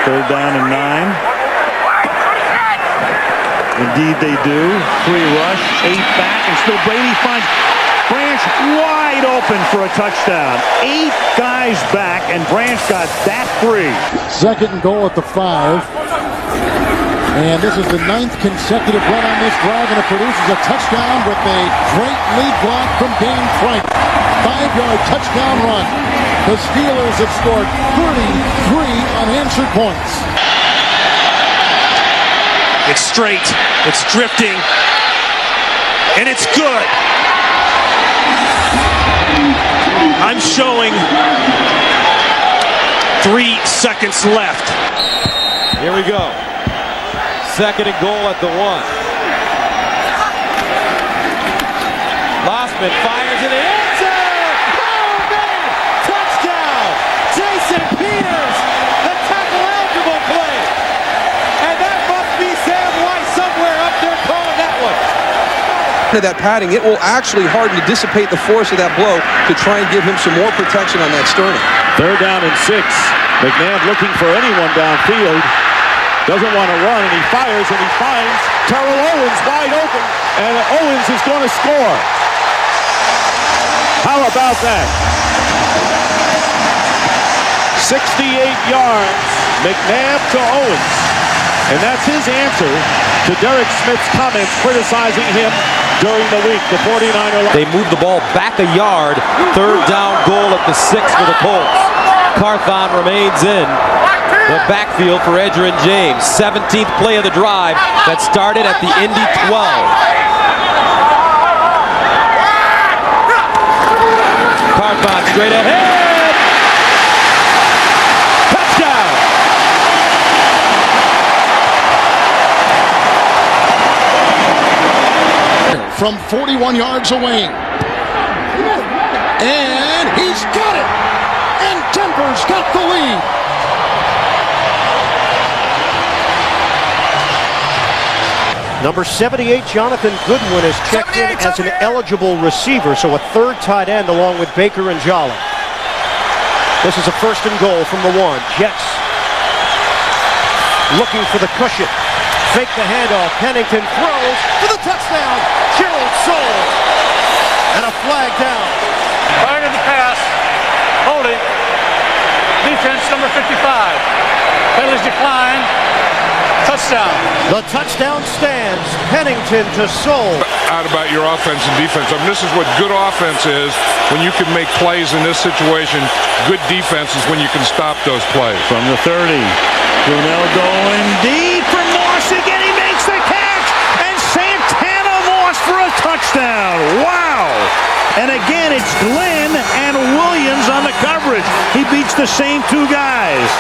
Third down and 9. Indeed they do. 3 rush, 8 back, and still Brady finds Branch wide open for a touchdown. 8 guys back, and Branch got that free. Second and goal at the 5. And this is the 9th consecutive run on this drive, and it produces a touchdown with a great lead block from Dane Frank. 5-yard touchdown run. The Steelers have scored 33 unanswered points. It's straight, it's drifting, and it's good. I'm showing 3 seconds left. Here we go. Second and goal at the 1. Lossman fires in the end zone. Oh, man! Touchdown! Jason Peters, the tackle-eligible play. And that must be Sam White somewhere up there calling that one. That padding, it will actually harden to dissipate the force of that blow to try and give him some more protection on that sternum. Third down and 6. McNabb looking for anyone downfield. Doesn't want to run, and he fires, and he finds Terrell Owens wide open, and Owens is going to score. How about that? 68 yards, McNabb to Owens. And that's his answer to Derek Smith's comments criticizing him during the week. The 49er. They move the ball back a yard. Third down goal at the 6 for the Colts. Carthon remains in the backfield for Edgerrin James. 17th play of the drive that started at the Indy 12. Carthon straight ahead. Touchdown. From 41 yards away. And he's got it. And Denver's got the lead. Number 78, Jonathan Goodwin, is checked in as an eligible receiver, so a third tight end along with Baker and Jolly. This is a first and goal from the 1. Jets looking for the cushion. Fake the handoff. Pennington throws for the touchdown. Gerald Soule. And a flag down. Fired in the pass. Holding. Defense number 55. Penalties decline. Touchdown. The touchdown stands. Pennington to Soule. Out about your offense and defense. I mean, this is what good offense is when you can make plays in this situation. Good defense is when you can stop those plays. From the 30. Brunell going deep for Moss again. He makes the catch. And Santana Moss for a touchdown. Wow. And again, it's Glenn and Williams on the coverage. He beats the same 2 guys.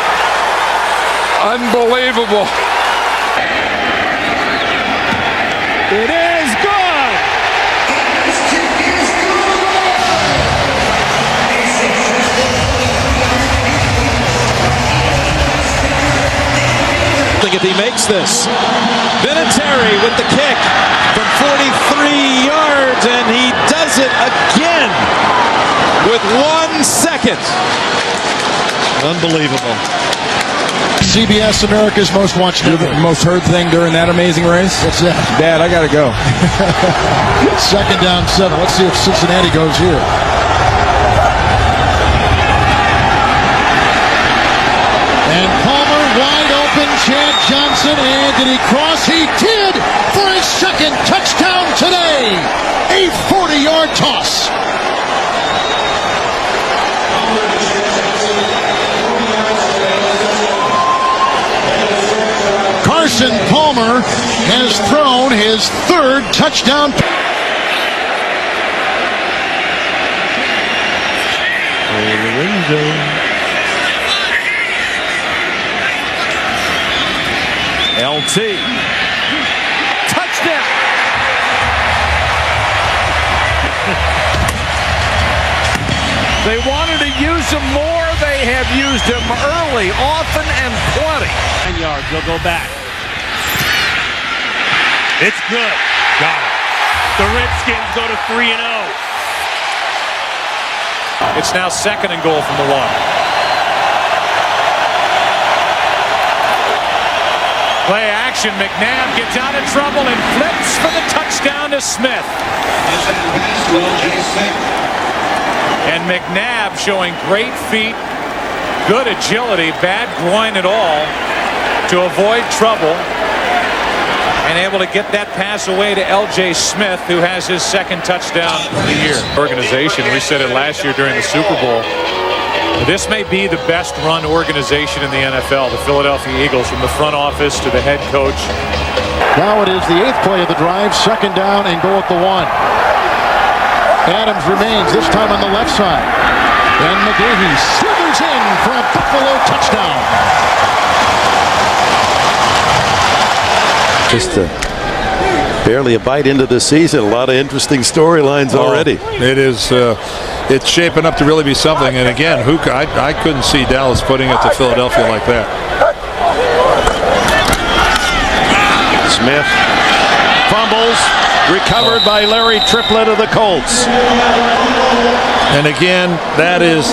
Unbelievable. It is good. If he makes this. Vinatieri with the kick from 43 yards, and he does it again with 1 second. Unbelievable. CBS America's Most Watched The most heard thing during that amazing race? What's that? Dad, I gotta go. Second down 7. Let's see if Cincinnati goes here. And Palmer wide open. Chad Johnson. And did he cross? He did for his second touchdown today. A 40-yard toss. Carson Palmer has thrown his 3rd touchdown. LT. Touchdown. They wanted to use him more. They have used him early, often, and plenty. 9 yards. They'll go back. It's good. Got it. The Redskins go to 3-0. It's now second and goal from the 1. motion. McNabb gets out of trouble and flips for the touchdown to Smith. And McNabb showing great feet, good agility, bad groin at all to avoid trouble, and able to get that pass away to L.J. Smith, who has his second touchdown of the year. Organization, we said it last year during the Super Bowl. This may be the best run organization in the NFL, the Philadelphia Eagles, from the front office to the head coach. Now it is the 8th play of the drive, second down and goal at the 1. Adams remains, this time on the left side. And McGahee slithers in for a Buffalo touchdown. Just barely a bite into the season. A lot of interesting storylines already. It is. It's shaping up to really be something. And again, I couldn't see Dallas putting it to Philadelphia like that. Smith fumbles, recovered by Larry Triplett of the Colts. And again, that is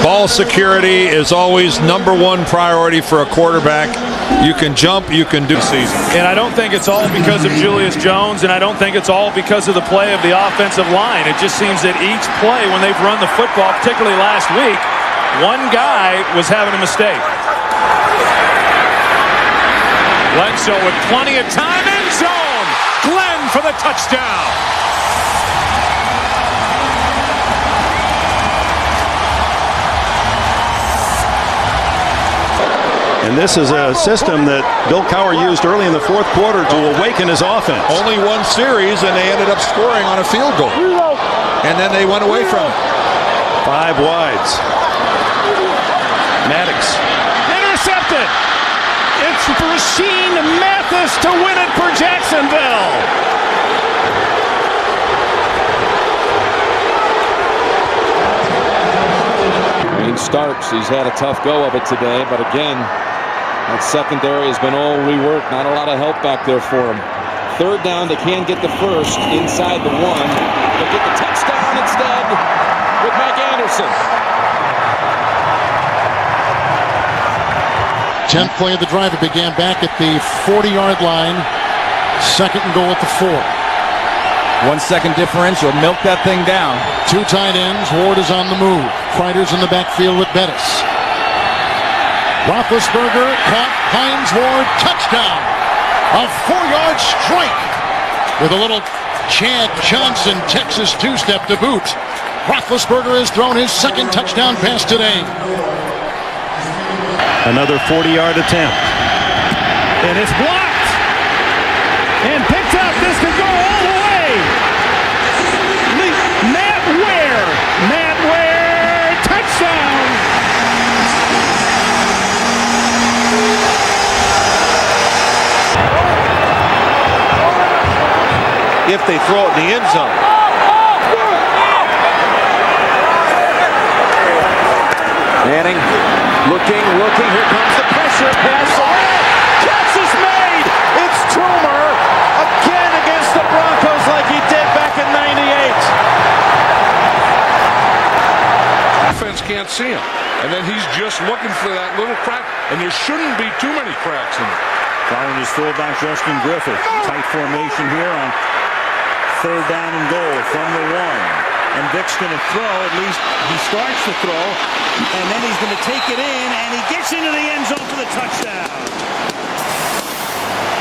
ball security is always #1 priority for a quarterback. You can jump, you can do season. And I don't think it's all because of Julius Jones, and I don't think it's all because of the play of the offensive line. It just seems that each play when they've run the football, particularly last week, one guy was having a mistake. Bledsoe with plenty of time, end zone. Glenn for the touchdown. And this is a system that Bill Cowher used early in the 4th quarter to awaken his offense. Only one series, and they ended up scoring on a field goal. And then they went away from it. 5 wides. Maddox. Intercepted. It's Rasheed Mathis to win it for Jacksonville. Green Starks, he's had a tough go of it today, but again, that secondary has been all reworked. Not a lot of help back there for him. 3rd down, they can get the first inside the 1. They'll get the touchdown instead with Mike Anderson. 10th play of the drive. It began back at the 40-yard line. 2nd and goal at the 4. 1 second differential. Milk that thing down. 2 tight ends. Ward is on the move. Kreider's in the backfield with Bettis. Roethlisberger caught Hines Ward. Touchdown. A 4-yard strike with a little Chad Johnson Texas 2-step to boot. Roethlisberger has thrown his 2nd touchdown pass today. Another 40-yard attempt. And it's blocked. And picked up. This could go all the way. Matt Ware. Touchdown. If they throw it in the end zone. Manning looking. Here comes the pressure. Pass away. Catch is made. It's Trumer again against the Broncos like he did back in '98. Defense can't see him. And then he's just looking for that little crack. And there shouldn't be too many cracks in it. Following his fullback, Justin Griffith. Tight formation here on 3rd down and goal from the 1. And Vic's going to throw. At least he starts to throw. And then he's going to take it in. And he gets into the end zone for the touchdown.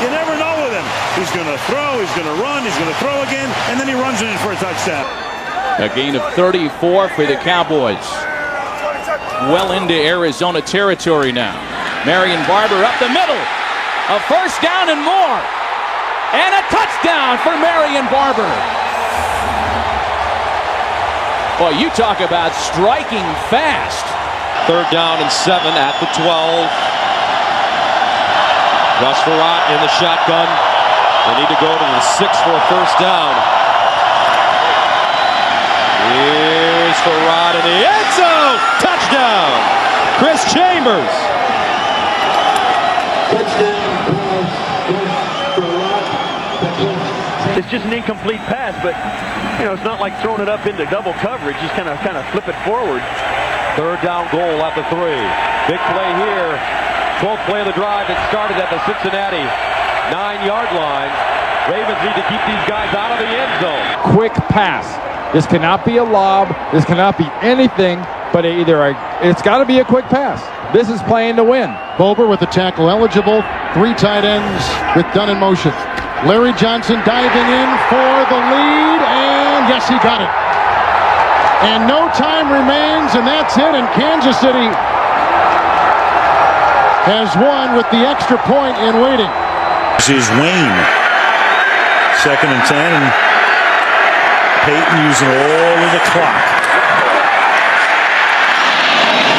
You never know with him. He's going to throw. He's going to run. He's going to throw again. And then he runs it in for a touchdown. A gain of 34 for the Cowboys. Well into Arizona territory now. Marion Barber up the middle. A 1st down and more. And a touchdown for Marion Barber. Boy, you talk about striking fast. 3rd down and 7 at the 12. Gus Farrat in the shotgun. They need to go to the 6 for a 1st down. Here's Farrat in the end zone. Touchdown. Chris Chambers. It's just an incomplete pass, but it's not like throwing it up into double coverage. Just kind of flip it forward. 3rd down goal at the 3. Big play here. 12th play of the drive. It started at the Cincinnati 9-yard line. Ravens need to keep these guys out of the end zone. Quick pass. This cannot be a lob. This cannot be anything but it's got to be a quick pass. This is playing to win. Bober with the tackle eligible. 3 tight ends with Dunn in motion. Larry Johnson diving in for the lead, and yes, he got it. And no time remains, and that's it, and Kansas City has won with the extra point in waiting. This is Wayne. 2nd and 10, and Peyton using all of the clock.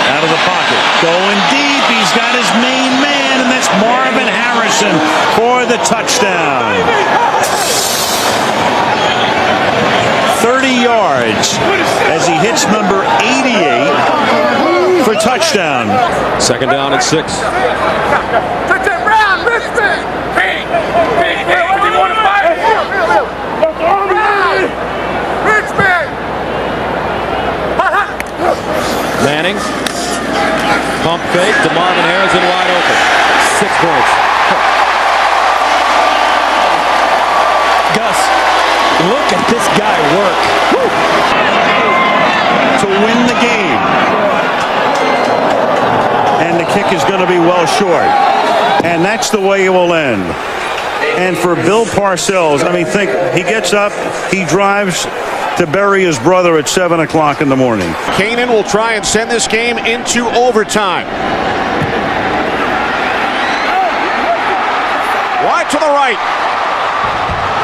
Out of the pocket, going deep, he's got his main man, and that's Marvin Harrison for the touchdown. 30 yards as he hits number 88 for touchdown. 2nd down and 6. Manning. Pump fake to Marvin Harrison, wide open. 6 points. Gus, look at this guy work. To win the game. And the kick is going to be well short. And that's the way it will end. And for Bill Parcells, I mean, think, he gets up, he drives to bury his brother at 7 o'clock in the morning. Kanan will try and send this game into overtime. Wide to the right.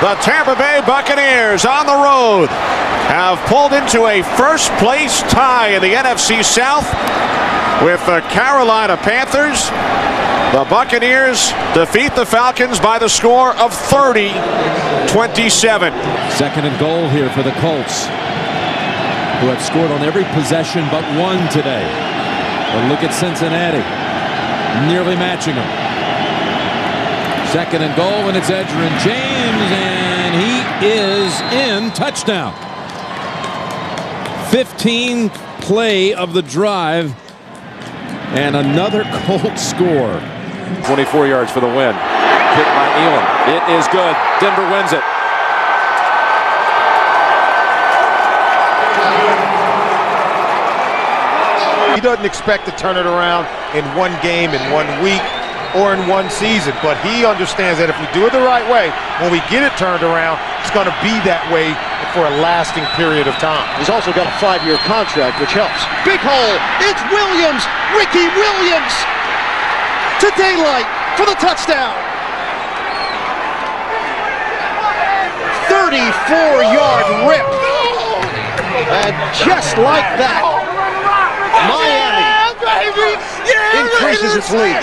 The Tampa Bay Buccaneers on the road have pulled into a first-place tie in the NFC South with the Carolina Panthers. The Buccaneers defeat the Falcons by the score of 30-27. 2nd and goal here for the Colts, who have scored on every possession but one today. But look at Cincinnati, nearly matching them. 2nd and goal, and it's Edgerrin James, and he is in. Touchdown. 15th play of the drive, and another Colts score. 24 yards for the win. Kick by Elam. It is good. Denver wins it. He doesn't expect to turn it around in one game, in 1 week, or in one season. But he understands that if we do it the right way, when we get it turned around, it's going to be that way for a lasting period of time. He's also got a 5-year contract, which helps. Big hole. It's Williams. Ricky Williams to daylight for the touchdown. 34-yard rip. And just like that, Miami increases its lead.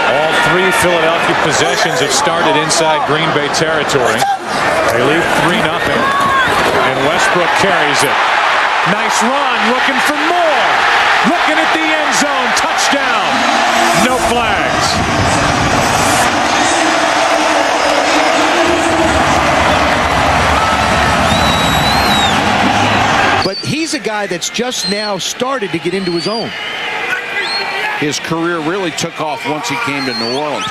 All 3 Philadelphia possessions have started inside Green Bay territory. They leave 3-0, and Westbrook carries it. Nice run, looking for more. Looking at the end zone, touchdown. No flags. But he's a guy that's just now started to get into his own. His career really took off once he came to New Orleans.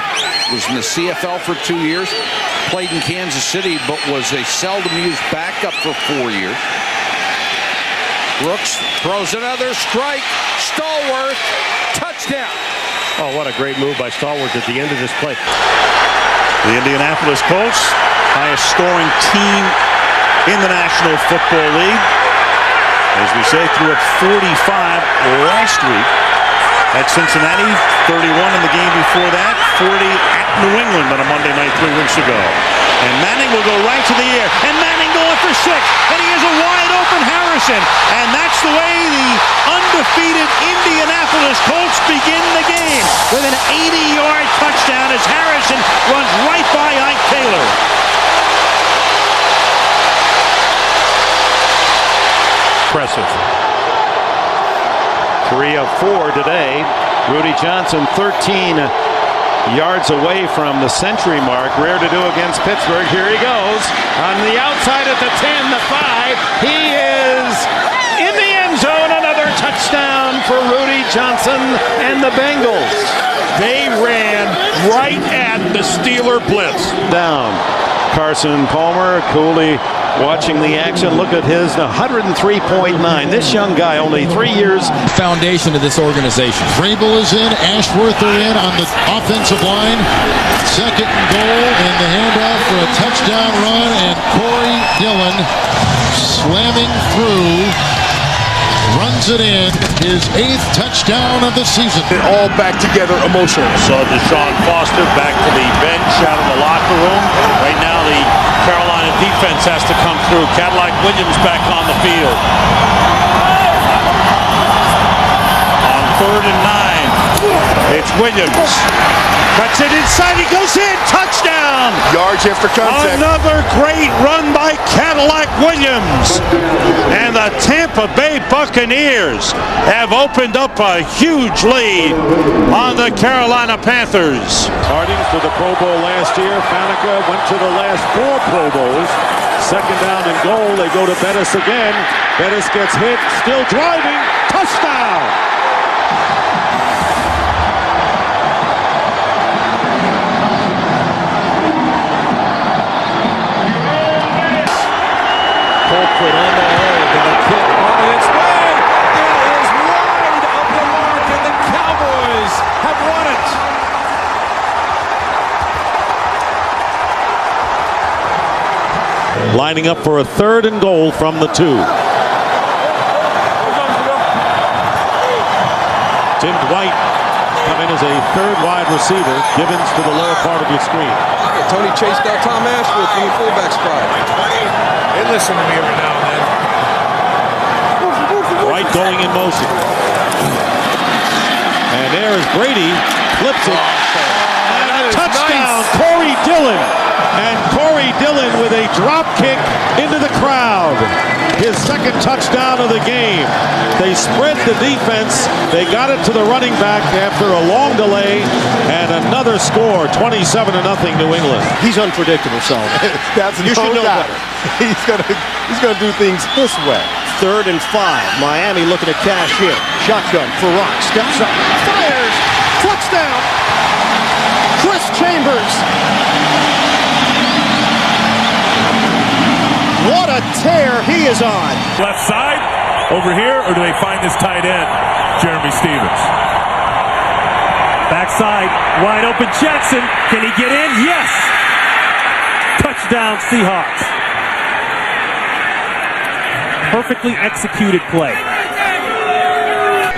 Was in the CFL for 2 years, played in Kansas City, but was a seldom used backup for 4 years. Brooks throws another strike. Stallworth, touchdown. Oh, what a great move by Stallworth at the end of this play. The Indianapolis Colts, highest scoring team in the National Football League. As we say, threw up 45 last week at Cincinnati, 31 in the game before that, 40 at New England on a Monday night 3 weeks ago. And Manning will go right to the air, and Manning going for 6, and he has a wide open Harrison, and that's the way the undefeated Indianapolis Colts begin the game with an 80-yard touchdown as Harrison runs right by Ike Taylor. Impressive. 3 of 4 today. Rudy Johnson 13 yards away from the century mark. Rare to do against Pittsburgh. Here he goes on the outside at the 10, the 5. He is in the end zone. Another touchdown for Rudy Johnson and the Bengals. They ran right at the Steeler blitz. Down. Carson Palmer, Cooley watching the action. Look at his 103.9. This young guy, only 3 years. Foundation of this organization. Vrabel is in. Ashworth are in on the offensive line. Second and goal, and the handoff for a touchdown run, and Corey Dillon slamming through. Runs it in, his 8th touchdown of the season. All back together emotionally. So Deshaun Foster back to the bench out of the locker room. Right now the Carolina defense has to come through. Cadillac Williams back on the field. On 3rd and 9, it's Williams. Cuts it inside, he goes in, touchdown! Yards after contact. Another great run by Cadillac Williams. And the Tampa Bay Buccaneers have opened up a huge lead on the Carolina Panthers. Hardings to the Pro Bowl last year. Faneca went to the last 4 Pro Bowls. Second down and goal. They go to Bettis again. Bettis gets hit, still driving. Touchdown! Colquitt on the hold, and the kick on its way. It is wide of the mark, and the Cowboys have won it. Lining up for a 3rd and goal from the 2. Tim Dwight come in as a 3rd wide receiver. Gibbons to the lower part of your screen. Tony chased out Tom Ashworth in the fullback spot. They listen to me every now and then. Dwight going in motion. And there is Brady. Flips it. And a touchdown, nice. Corey Dillon. And Corey Dillon with a drop kick into the crowd. His 2nd touchdown of the game. They spread the defense. They got it to the running back after a long delay. And another score, 27-0 New England. He's unpredictable, so you should know better. He's gonna do things this way. 3rd and 5. Miami looking to cash in. Shotgun for Rock. Steps up. Fires. Touchdown. Chris Chambers. What a tear he is on. Left side, over here, or do they find this tight end, Jeremy Stevens? Backside, wide open Jackson. Can he get in? Yes! Touchdown Seahawks. Perfectly executed play.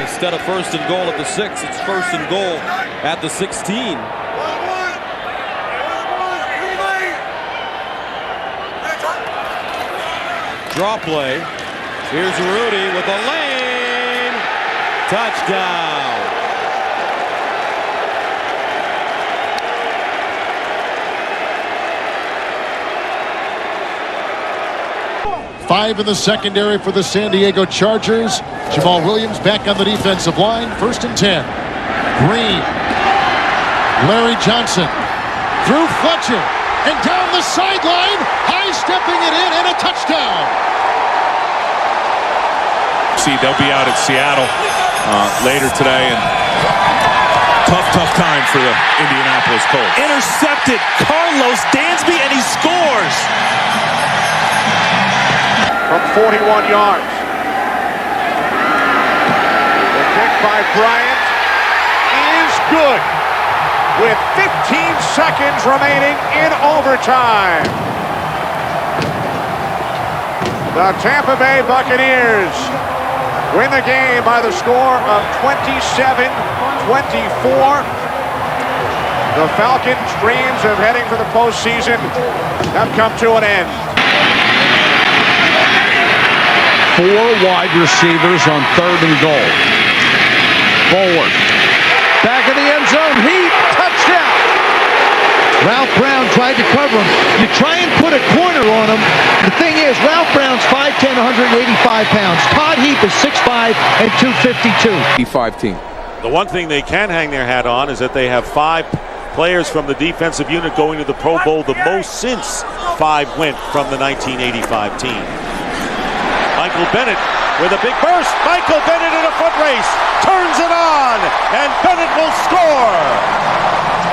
Instead of 1st and goal at the 6, it's 1st and goal at the 16. Draw play. Here's Rudy with a lane. Touchdown. Five in the secondary for the San Diego Chargers. Jamal Williams back on the defensive line. 1st and 10. Green. Larry Johnson. Through Fletcher. And down the sideline. High-stepping it in and a touchdown. See, they'll be out at Seattle later today, and tough time for the Indianapolis Colts. Intercepted Carlos Dansby, and he scores From 41 yards. The kick by Bryant is good with 15 seconds remaining in overtime. The Tampa Bay Buccaneers win the game by the score of 27-24. The Falcons' dreams of heading for the postseason have come to an end. 4 wide receivers on 3rd and goal. Forward. Back in the end zone. Heat. Touchdown. Ralph Brown tried to cover him. You try and put a corner on him. The thing is, Ralph Brown's 5'10", 185 pounds. Todd Heap is 6'5" and 252. 5 team. The one thing they can hang their hat on is that they have 5 players from the defensive unit going to the Pro Bowl, the most since 5 went from the 1985 team. Michael Bennett with a big burst. Michael Bennett in a foot race. Turns it on. and Bennett will score.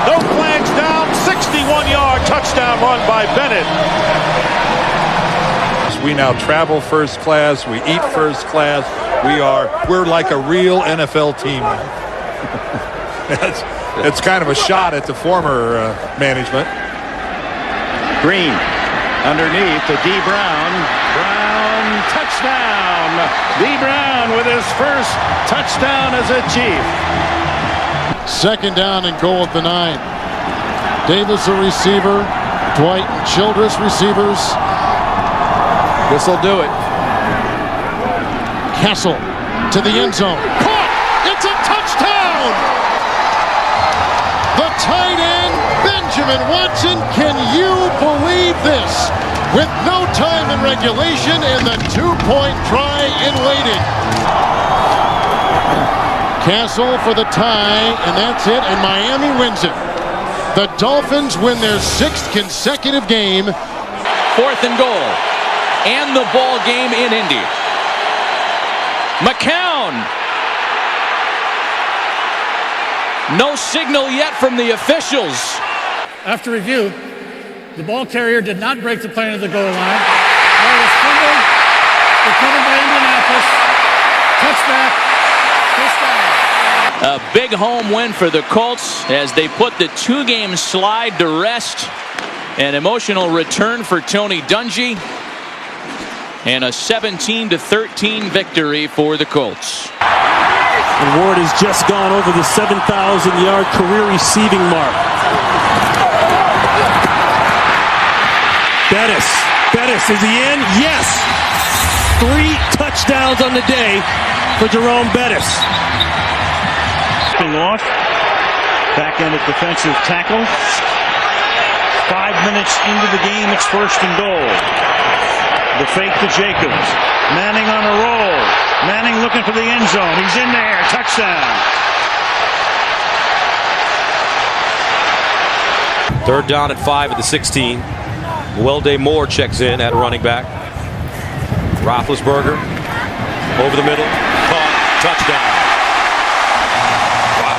No flags down, 61-yard touchdown run by Bennett. We now travel first class, we eat first class. We're like a real NFL team. It's kind of a shot at the former management. Green underneath to D. Brown. Brown, touchdown. D. Brown with his first touchdown as a Chief. Second down and goal at the 9. Davis a receiver. Dwight and Childress receivers. This'll do it. Kessel to the end zone. Caught! It's a touchdown! The tight end, Benjamin Watson. Can you believe this? With no time in regulation and the 2-point try in waiting. Castle for the tie, and that's it, and Miami wins it. The Dolphins win their 6th consecutive game. 4th and goal, and the ball game in Indy. McCown. No signal yet from the officials. After review, the ball carrier did not break the plane of the goal line. Ball was fumbled, recovered by Indianapolis. Touchback, first down. A big home win for the Colts as they put the 2-game slide to rest. An emotional return for Tony Dungy. And a 17-13 victory for the Colts. And Ward has just gone over the 7,000-yard career receiving mark. Bettis, is he in? Yes! 3 touchdowns on the day for Jerome Bettis. Off. Back-ended defensive tackle. 5 minutes into the game, it's 1st and goal. The fake to Jacobs. Manning on a roll. Manning looking for the end zone. He's in there. Touchdown. 3rd down and 5 at the 16. Welday Moore checks in at running back. Roethlisberger over the middle. Caught. Touchdown. Wow.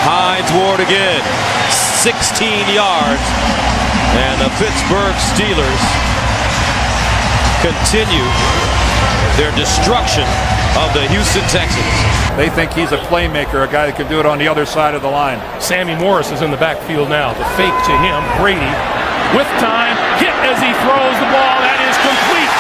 Hines Ward again. 16 yards. And the Pittsburgh Steelers continue their destruction of the Houston Texans. They think he's a playmaker, a guy that can do it on the other side of the line. Sammy Morris is in the backfield now. The fake to him, Brady, with time, hit as he throws the ball. That is complete.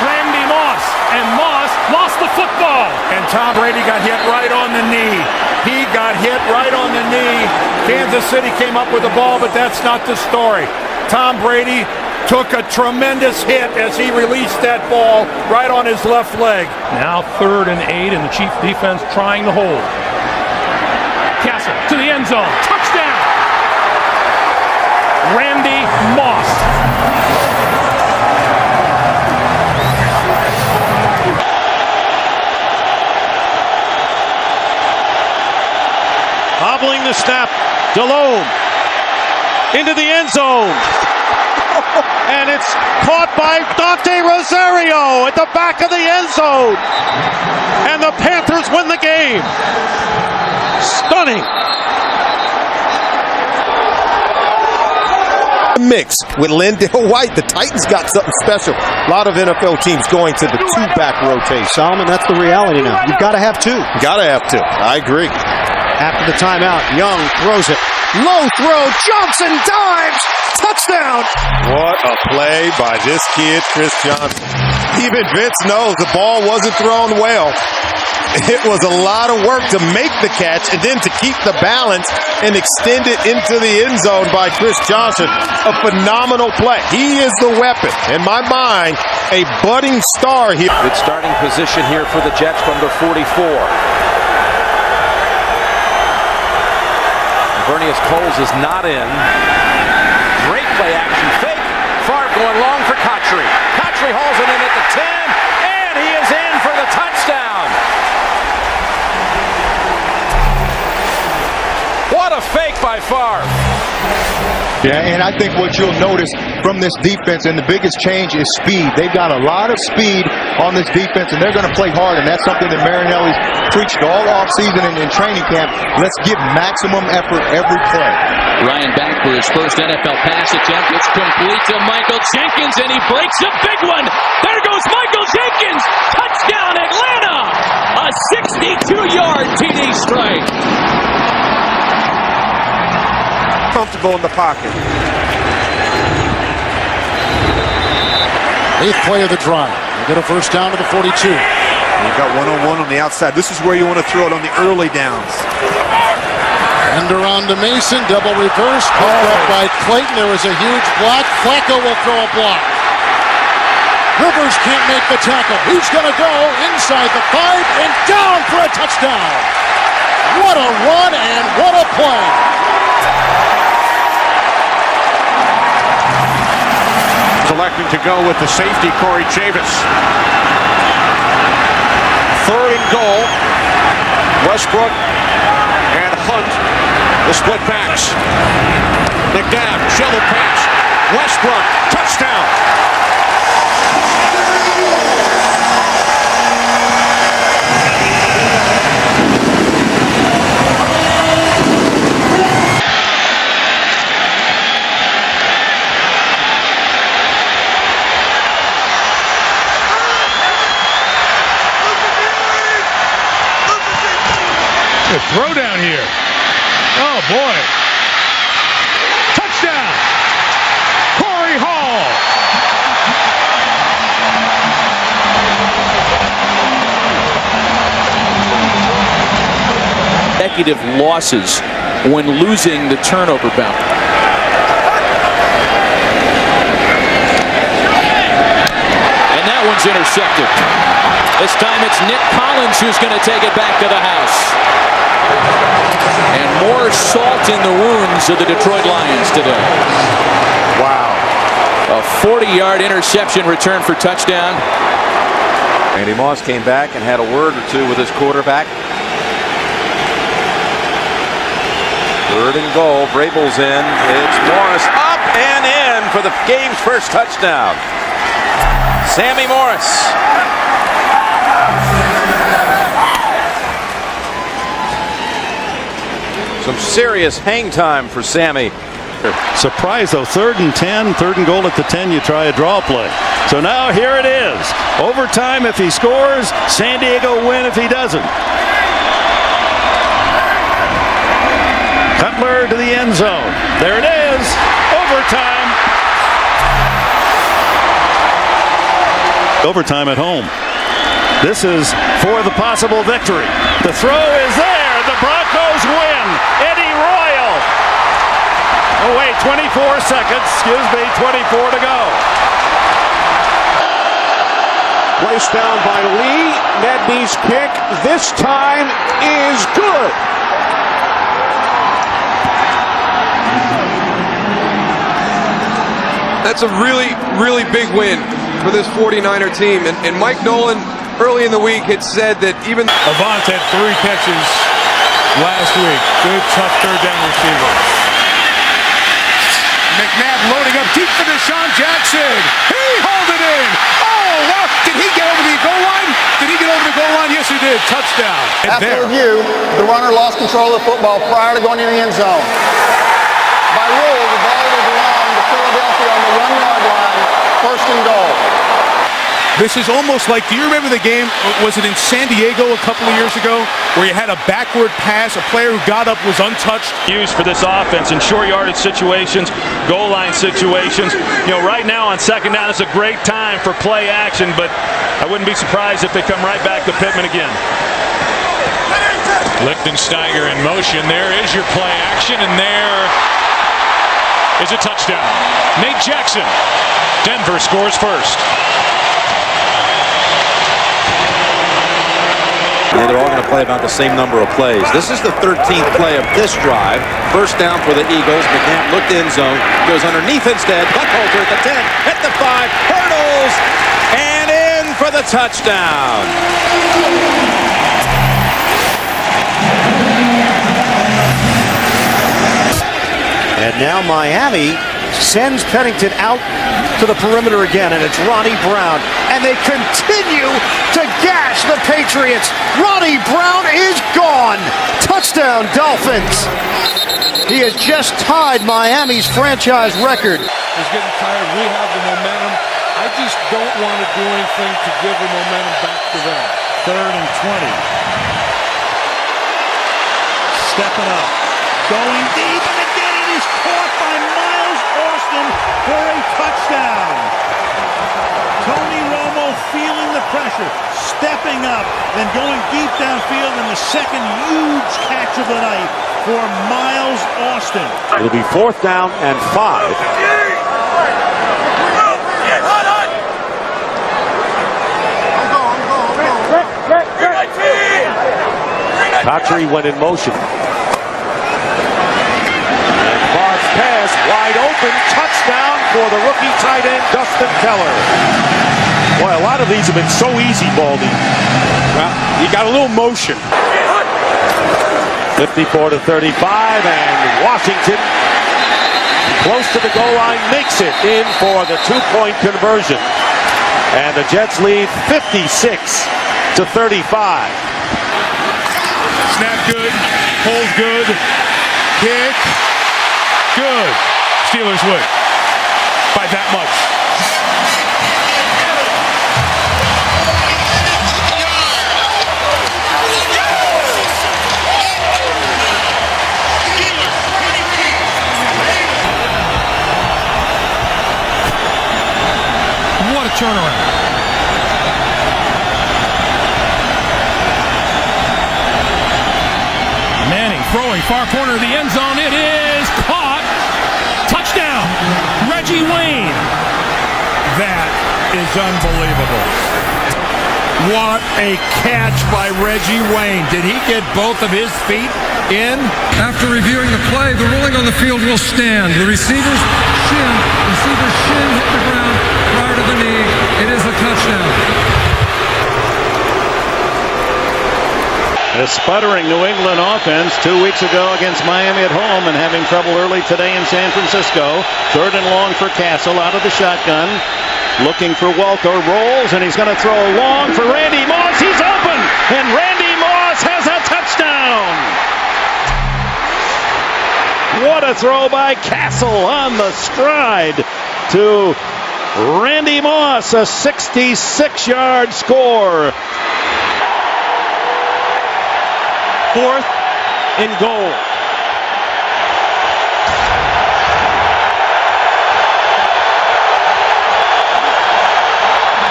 Randy Moss, and Moss lost the football. And Tom Brady got hit right on the knee. He got hit right on the knee. Kansas City came up with the ball, but that's not the story. Tom Brady took a tremendous hit as he released that ball right on his left leg. Now 3rd and 8, and the Chiefs defense trying to hold. Castle to the end zone. Touchdown! Randy Moss. Hobbling the snap. Delhomme into the end zone. And it's caught by Dante Rosario at the back of the end zone. And the Panthers win the game. Stunning. Mix with Lindell White. The Titans got something special. A lot of NFL teams going to the 2-back rotation. Solomon, that's the reality now. You've got to have 2. Got to have 2. I agree. After the timeout, Young throws it. Low throw. Johnson dives. Touchdown. What a play by this kid, Chris Johnson. Even Vince knows the ball wasn't thrown well. It was a lot of work to make the catch and then to keep the balance and extend it into the end zone by Chris Johnson. A phenomenal play. He is the weapon. In my mind, a budding star here. Good starting position here for the Jets from the 44. Vernius Coles is not in. Great play action fake. Favre going long for Cotchery. Cotchery hauls it in at the 10, and he is in for the touchdown. What a fake by Favre. Yeah, and I think what you'll notice from this defense, and the biggest change is speed. They've got a lot of speed on this defense, and they're going to play hard, and that's something that Marinelli's preached all offseason and in training camp. Let's give maximum effort every play. Ryan back for his first NFL pass attempt. It's complete to Michael Jenkins, and he breaks a big one. There goes Michael Jenkins. Touchdown, Atlanta! A 62-yard TD strike. Comfortable in the pocket. 8th play of the drive. They get a first down to the 42. You've got one-on-one on the outside. This is where you want to throw it on the early downs. End around to Mason, double reverse, picked up by Clayton. There was a huge block. Flacco will throw a block. Rivers can't make the tackle. He's going to go inside the 5 and down for a touchdown. What a run and what a play. Electing to go with the safety, Corey Chavis. 3rd and goal. Westbrook and Hunt, the split backs. McNabb, shovel pass. Westbrook, touchdown. Throw down here. Oh, boy. Touchdown. Corey Hall. Consecutive losses when losing the turnover battle. And that one's intercepted. This time it's Nick Collins who's going to take it back to the house. And more salt in the wounds of the Detroit Lions today. Wow. A 40-yard interception return for touchdown. Randy Moss came back and had a word or two with his quarterback. 3rd and goal. Vrabel's in. It's Morris up and in for the game's first touchdown. Sammy Morris. Some serious hang time for Sammy. Surprise though, 3rd and 10, 3rd and goal at the 10, you try a draw play. So now here it is. Overtime if he scores, San Diego win if he doesn't. Cutler to the end zone. There it is. Overtime. Overtime at home. This is for the possible victory. The throw is there. The Broncos win. Eddie Royal. Oh, wait, 24 seconds. Excuse me, 24 to go. Placed down by Lee. Nedby's kick this time is good. That's a really, really big win for this 49er team. And Mike Nolan, early in the week, had said that even Avant had 3 catches last week. Good, tough 3rd down receiver. McNabb loading up deep for Deshaun Jackson. He hauled it in. Oh, wow. Did he get over the goal line? Did he get over the goal line? Yes, he did. Touchdown. After review, the runner lost control of the football prior to going into the end zone. By rule, the ball will belong to Philadelphia on the 1-yard line, 1st and goal. This is almost like, do you remember the game, was it in San Diego a couple of years ago, where you had a backward pass, a player who got up was untouched? Used for this offense in short yardage situations, goal line situations. You know, right now on 2nd down, it's a great time for play action, but I wouldn't be surprised if they come right back to Pittman again. Lichtensteiger in motion. There is your play action, and there is a touchdown. Nate Jackson. Denver scores first. Yeah, they're all going to play about the same number of plays. This is the 13th play of this drive. First down for the Eagles. McNabb looked end zone. Goes underneath instead. Buckholzer at the 10. At the 5. Hurdles. And in for the touchdown. And And now Miami sends Pennington out to the perimeter again, and it's Ronnie Brown. And they continue to gash the Patriots. Ronnie Brown is gone. Touchdown, Dolphins. He has just tied Miami's franchise record. He's getting tired. We have the momentum. I just don't want to do anything to give the momentum back to them. 3rd and 20. Stepping up. Going deep, and again it is caught by Miles Austin for a touchdown. Tony Romo feeling the pressure, stepping up, then going deep downfield, and the second huge catch of the night for Miles Austin. It'll be 4th down and 5. Cotchery went in motion. And Bob's pass wide open. Touchdown for the rookie tight end, Dustin Keller. Boy, a lot of these have been so easy, Baldy. Well, you got a little motion. 54-35, and Washington, close to the goal line, makes it in for the 2-point conversion. And the Jets lead 56-35. Snap good, hold good, kick, good. Steelers win by that much. What a turnaround. Throwing far corner of the end zone. It is caught. Touchdown. Reggie Wayne. That is unbelievable. What a catch by Reggie Wayne. Did he get both of his feet in? After reviewing the play, the ruling on the field will stand. The receiver's shin hit the ground prior to the knee. It is a touchdown. The sputtering New England offense 2 weeks ago against Miami at home and having trouble early today in San Francisco. 3rd and long for Castle out of the shotgun. Looking for Welker. Rolls, and he's going to throw long for Randy Moss. He's open, and Randy Moss has a touchdown. What a throw by Castle on the stride to Randy Moss. A 66-yard score. 4th and goal.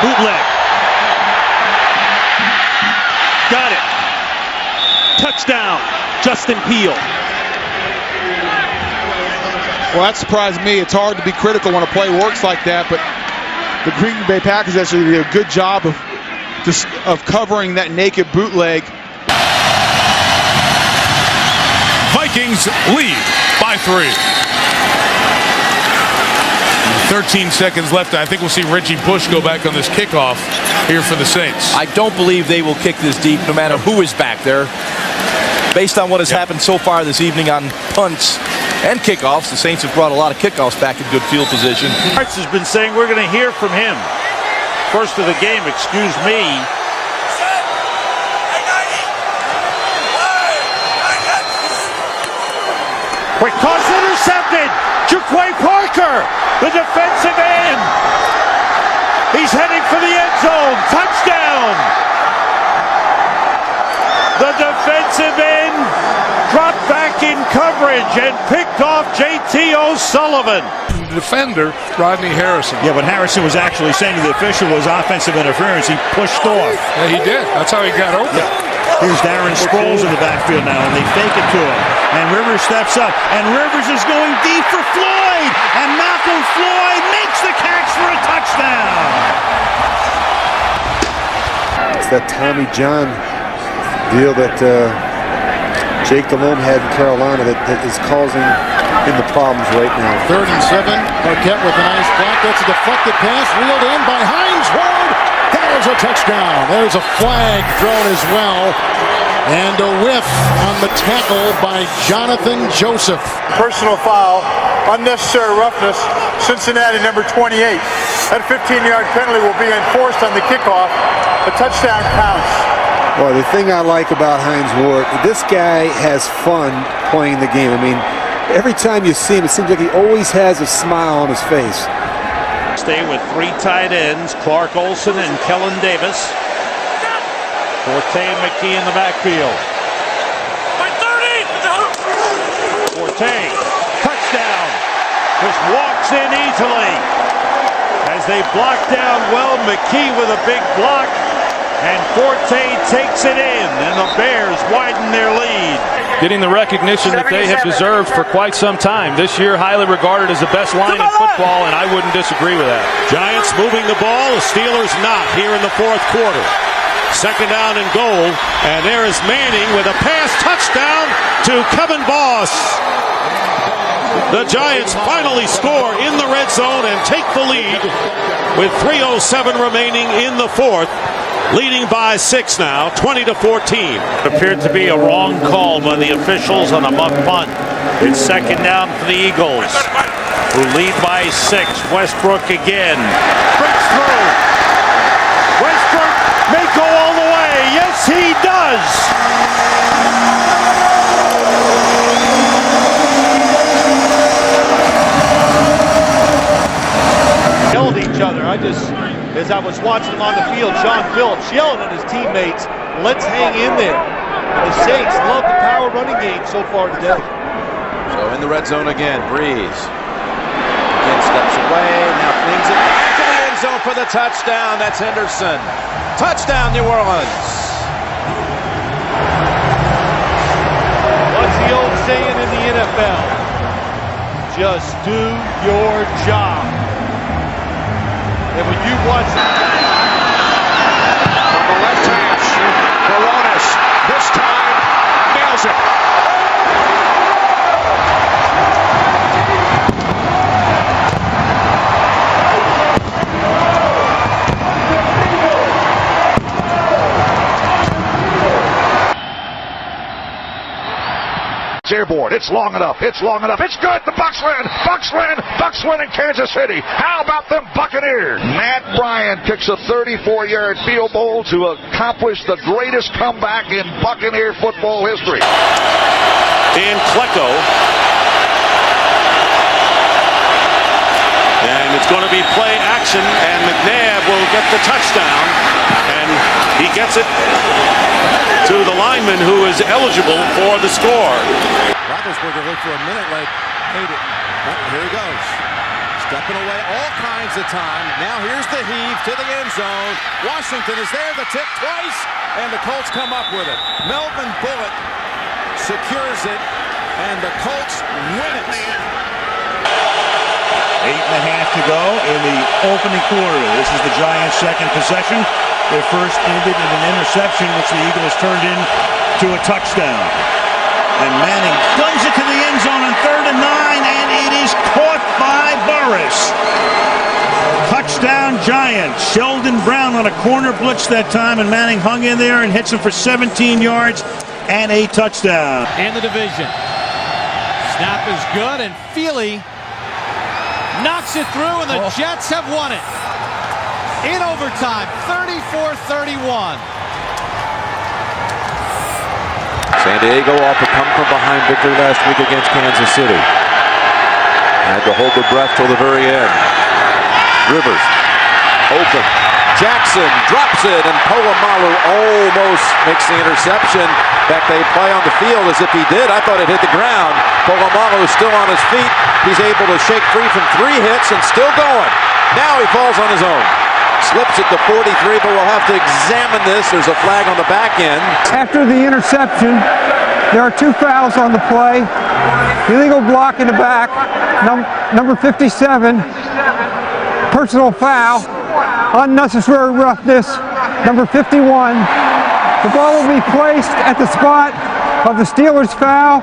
Bootleg. Got it. Touchdown, Justin Peele. Well, that surprised me. It's hard to be critical when a play works like that, but the Green Bay Packers actually did a good job of covering that naked bootleg. Vikings lead by 3. 13 seconds left. I think we'll see Reggie Bush go back on this kickoff here for the Saints. I don't believe they will kick this deep no matter who is back there. Based on what has happened so far this evening on punts and kickoffs, the Saints have brought a lot of kickoffs back in good field position. Arts has been saying we're going to hear from him. First of the game, excuse me. Quick toss intercepted. Jaquay Parker, the defensive end. He's heading for the end zone. Touchdown. The defensive end dropped back in coverage and picked off J.T. O'Sullivan. The defender, Rodney Harrison. Yeah, but Harrison was actually saying to the official was offensive interference. He pushed off. Yeah, he did. That's how he got open. Yeah. Here's Darren Sproles in the backfield now, and they fake it to him. And Rivers steps up, and Rivers is going deep for Floyd. And Malcolm Floyd makes the catch for a touchdown. It's that Tommy John deal that Jake Delhomme had in Carolina that is causing him the problems right now. 3rd and 7. Marquette with a nice block. That's a deflected pass, reeled in by Hines Ward. That is a touchdown. There's a flag thrown as well. And a whiff on the tackle by Jonathan Joseph. Personal foul, unnecessary roughness, Cincinnati number 28. That 15-yard penalty will be enforced on the kickoff. The touchdown counts. Well, the thing I like about Hines Ward, this guy has fun playing the game. I mean, every time you see him, it seems like he always has a smile on his face. Stay with 3 tight ends, Clark Olson and Kellen Davis. Forte and McKee in the backfield. Forte, touchdown. Just walks in easily. As they block down well, McKee with a big block. And Forte takes it in, and the Bears widen their lead. Getting the recognition that they have deserved for quite some time. This year, highly regarded as the best line in football, and I wouldn't disagree with that. Giants moving the ball, the Steelers not here in the fourth quarter. Second down and goal, and there is Manning with a pass touchdown to Kevin Boss. The Giants finally score in the red zone and take the lead with 3:07 remaining in the fourth. Leading by 6 now, 20-14. Appeared to be a wrong call by the officials on a muff punt. It's second down for the Eagles, who lead by 6. Westbrook again. Breaks through. Westbrook may go all the way. Yes, he does. Yelled at each other. As I was watching on the field, John Phillips yelling at his teammates, let's hang in there. The Saints love the power running game so far today. So in the red zone again, Breeze. Again steps away, now flings it back to the end zone for the touchdown. That's Henderson. Touchdown, New Orleans. What's the old saying in the NFL? Just do your job. And when you watch From the left hash, Baronis this time nails it. Airborne. It's long enough. It's long enough. It's good. The Bucs win. Bucs win. Bucs win in Kansas City. How about them Buccaneers? Matt Bryant kicks a 34-yard field goal to accomplish the greatest comeback in Buccaneer football history. In Klecko. And it's going to be play action, and McNabb will get the touchdown. And he gets it to the lineman who is eligible for the score. Roethlisberger looked for a minute like, hey, here he goes. Stepping away all kinds of time. Now here's the heave to the end zone. Washington is there, the tip twice, and the Colts come up with it. Melvin Bullock secures it, and the Colts win it. 8.5 to go in the opening quarter. This is the Giants' second possession. Their first ended in an interception, which the Eagles turned into a touchdown. And Manning guns it to the end zone on 3rd and 9, and it is caught by Burris. Touchdown Giants. Sheldon Brown on a corner blitz that time, and Manning hung in there and hits him for 17 yards and a touchdown. In the division. Snap is good, and Feely knocks it through, and the Jets have won it. In overtime, 34-31. San Diego off a come-from-behind victory last week against Kansas City. Had to hold their breath till the very end. Rivers, open. Jackson drops it, and Polamalu almost makes the interception. In fact, they play on the field as if he did. I thought it hit the ground. Polamalu is still on his feet. He's able to shake free from 3 hits and still going. Now he falls on his own. Slips at the 43, but we'll have to examine this. There's a flag on the back end. After the interception, there are 2 fouls on the play. Illegal block in the back, number 57. Personal foul, unnecessary roughness, number 51. The ball will be placed at the spot of the Steelers' foul.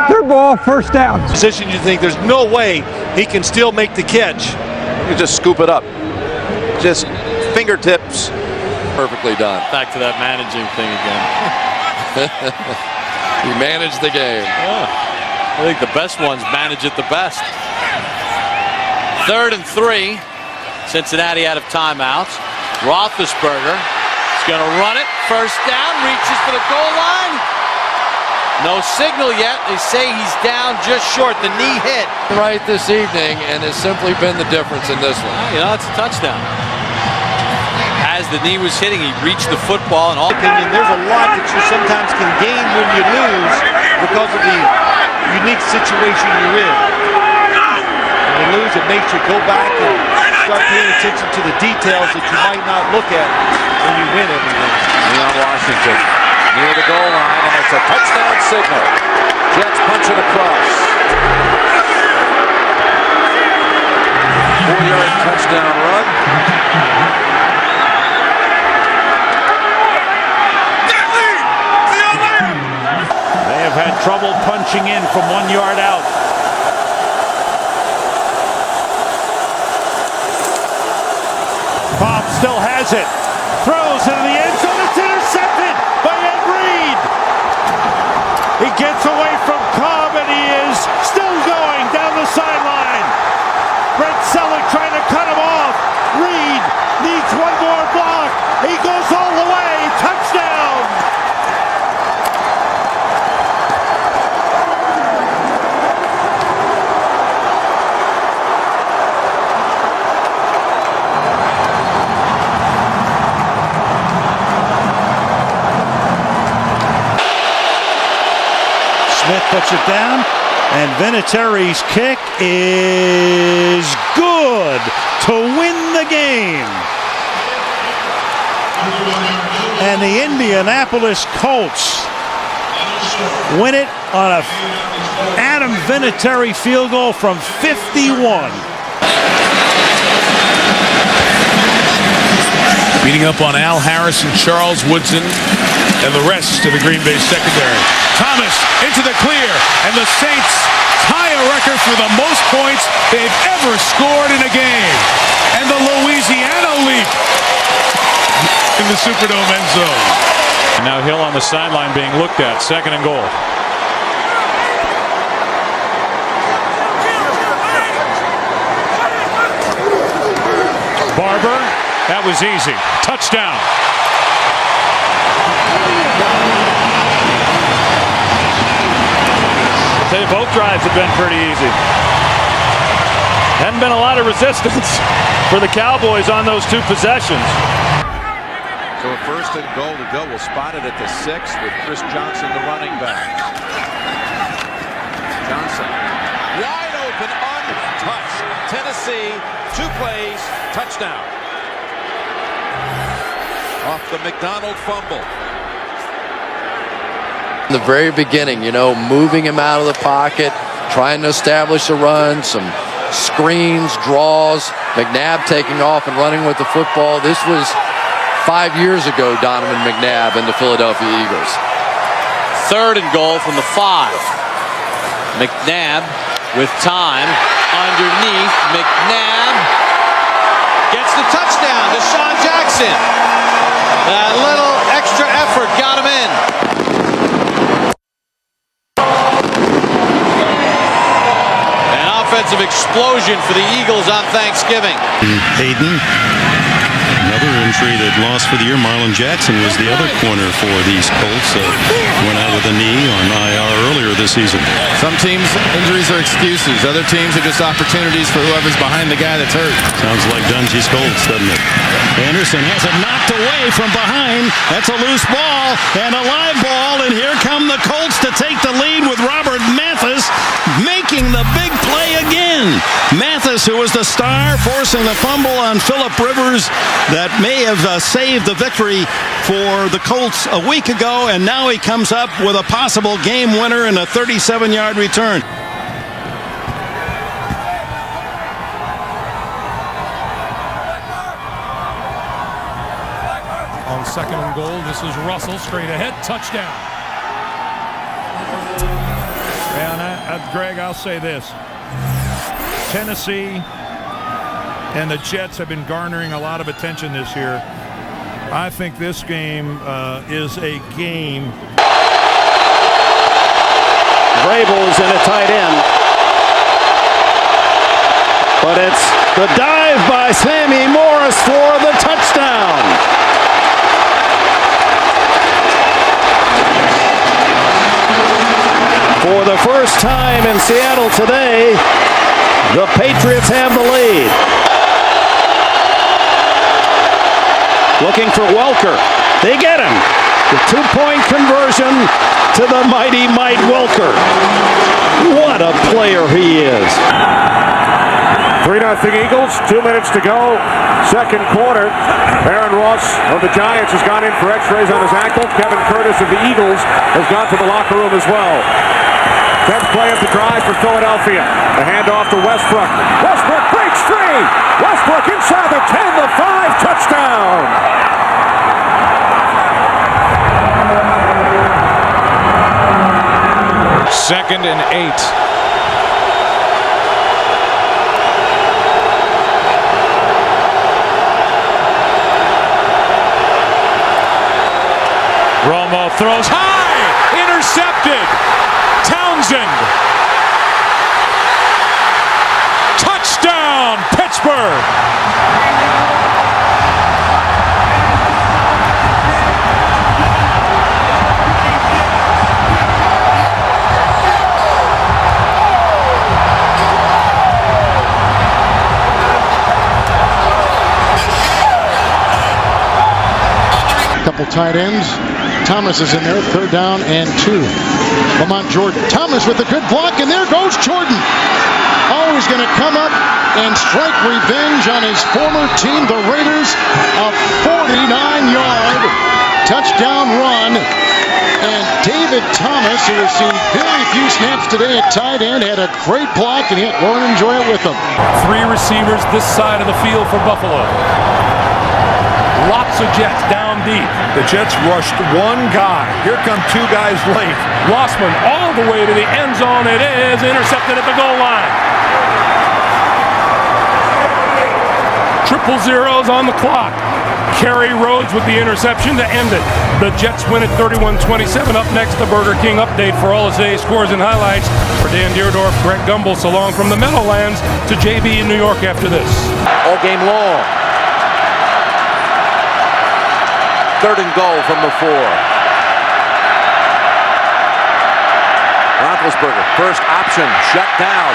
Their ball, first down. Position you think there's no way he can still make the catch. You just scoop it up. Just fingertips. Perfectly done. Back to that managing thing again. He managed the game. I think the best ones manage it the best. 3rd and 3. Cincinnati out of timeouts. Roethlisberger is going to run it. First down, reaches for the goal line. No signal yet. They say he's down just short. The knee hit. Right this evening, and has simply been the difference in this one. You know, it's a touchdown. As the knee was hitting, he reached the football. And all opinion, there's a lot that you sometimes can gain when you lose because of the unique situation you're in. When you lose, it makes you go back and start paying attention to the details that you might not look at when you win everything. Leon Washington near the goal line, and it's a touchdown signal. Jets punch it across. 4-yard touchdown run. They have had trouble punching in from 1 yard out. Cobb still has it. Throws into the end zone. It's intercepted by Ed Reed. He gets away from Cobb, and he is still going down the sideline. Brent Selleck trying to cut him off. Reed needs one more block. He goes all the way. Touchdown. Smith puts it down, and Vinatieri's kick is good to win the game. And the Indianapolis Colts win it on a Adam Vinatieri field goal from 51. Beating up on Al Harris and Charles Woodson and the rest of the Green Bay secondary. Thomas into the clear, and the Saints tie a record for the most points they've ever scored in a game. And the Louisiana leap in the Superdome end zone. And now Hill on the sideline being looked at. 2nd and goal. Barber, that was easy. Touchdown. Both drives have been pretty easy. Hadn't been a lot of resistance for the Cowboys on those 2 possessions. So a 1st and goal to go. We'll spot it at the 6 with Chris Johnson, the running back. Johnson, wide open, untouched. Tennessee, 2 plays, touchdown. Off the McDonald fumble. In the very beginning, you know, moving him out of the pocket, trying to establish a run, some screens, draws, McNabb taking off and running with the football. This was 5 years ago, Donovan McNabb and the Philadelphia Eagles. 3rd and goal from the 5. McNabb with time underneath. McNabb gets the touchdown. Deshaun Jackson. That little extra effort got him in. An offensive explosion for the Eagles on Thanksgiving. Hayden, another injury that lost for the year. Marlon Jackson was the other corner for these Colts. Went out with a knee on IR earlier this season. Some teams, injuries are excuses. Other teams are just opportunities for whoever's behind the guy that's hurt. Sounds like Dungy's Colts, doesn't it? Anderson has it knocked away from behind. That's a loose ball and a live ball, and here come the Colts to take the lead with Robert Mathis making the big play again. Mathis, who was the star, forcing the fumble on Phillip Rivers that may have saved the victory for the Colts a week ago, and now he comes up with a possible game winner and a 37-yard return. On 2nd and goal, this is Russell straight ahead, touchdown. And Greg, I'll say this. Tennessee and the Jets have been garnering a lot of attention this year. I think this game is a game Vrabel is in a tight end. But it's the dive by Sammy Morris for the touchdown. For the first time in Seattle today, the Patriots have the lead. Looking for Welker. They get him. The two-point conversion to the mighty Mike Welker. What a player he is. 3-0 Eagles, 2 minutes to go. Second quarter. Aaron Ross of the Giants has gone in for x-rays on his ankle. Kevin Curtis of the Eagles has gone to the locker room as well. 10th play of the drive for Philadelphia. The handoff to Westbrook. Westbrook breaks free. Westbrook inside the 10, the 5, touchdown. Second and 8. Romo throws high, intercepted. Townsend. Touchdown, Pittsburgh. Couple tight ends. Thomas is in there, 3rd down and 2. Lamont Jordan. Thomas with a good block, and there goes Jordan. Always going to come up and strike revenge on his former team, the Raiders. A 49-yard touchdown run. And David Thomas, who has seen very few snaps today at tight end, had a great block, and he had Lauren enjoy it with him. 3 receivers this side of the field for Buffalo. Lots of Jets down deep. The Jets rushed one guy. Here come 2 guys late. Lossman all the way to the end zone. It is intercepted at the goal line. 000s on the clock. Kerry Rhodes with the interception to end it. The Jets win at 31-27. Up next, the Burger King update for all of today's scores and highlights. For Dan Deerdorf, Greg Gumbel, so long from the Meadowlands to JB in New York after this. All game long. 3rd and goal from the 4. Roethlisberger, first option, shut down.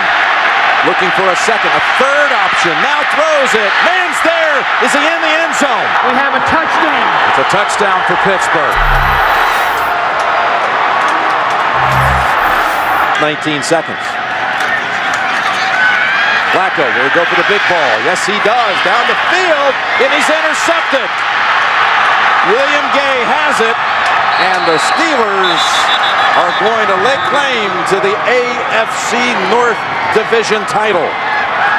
Looking for a second, a 3rd option, now throws it. Man's there. Is he in the end zone? We have a touchdown. It's a touchdown for Pittsburgh. 19 seconds. Flacco, will he go for the big ball? Yes, he does. Down the field, and he's intercepted. William Gay has it, and the Steelers are going to lay claim to the AFC North Division title.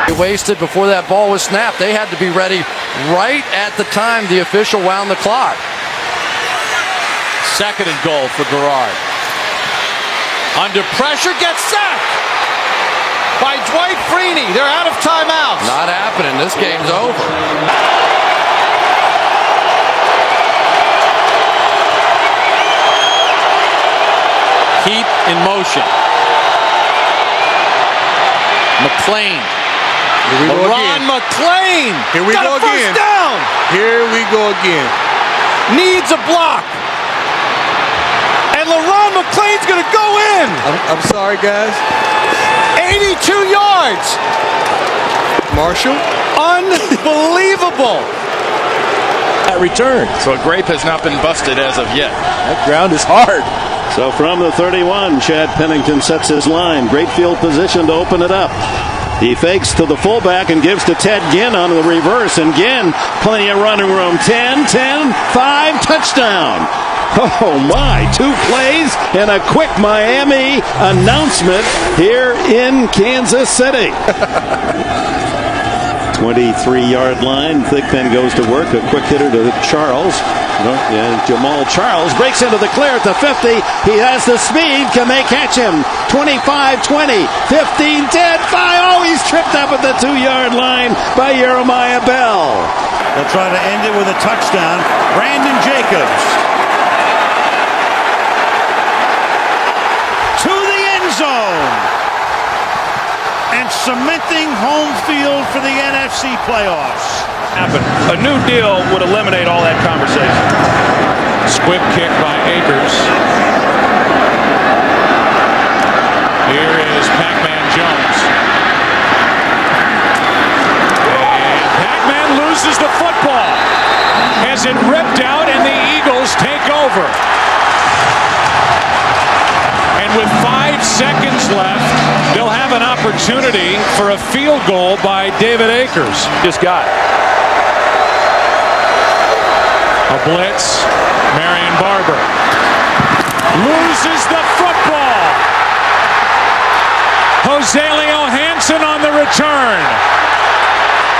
They wasted before that ball was snapped. They had to be ready right at the time the official wound the clock. 2nd and goal for Garrard. Under pressure, gets sacked by Dwight Freeney. They're out of timeouts. Not happening. This game's over. Heat in motion. McClain. Here we go Ron again. McClain. Here we got go a first again. down. Here we go again. Needs a block. And LaRon McClain's going to go in. I'm sorry, guys. 82 yards. Marshall. Unbelievable. That return. So a grape has not been busted as of yet. That ground is hard. So from the 31, Chad Pennington sets his line. Great field position to open it up. He fakes to the fullback and gives to Ted Ginn on the reverse. And Ginn, plenty of running room. 10, 5, touchdown. Oh my, 2 plays and a quick Miami announcement here in Kansas City. 23-yard line. Thigpen goes to work. A quick hitter to Charles. Jamal Charles breaks into the clear at the 50. He has the speed. Can they catch him? 25, 20, 15, 10, 5. Oh, he's tripped up at the 2-yard line by Jeremiah Bell. They'll try to end it with a touchdown. Brandon Jacobs to the end zone. cementing home field for the NFC playoffs. A new deal would eliminate all that conversation. Squib kick by Akers. Here is Pac-Man Jones. And Pac-Man loses the football. Has it ripped out and the Eagles take over. And with 5 seconds left, they'll have an opportunity for a field goal by David Akers. Just got it. A blitz. Marion Barber loses the football. Jose Leo Hansen on the return.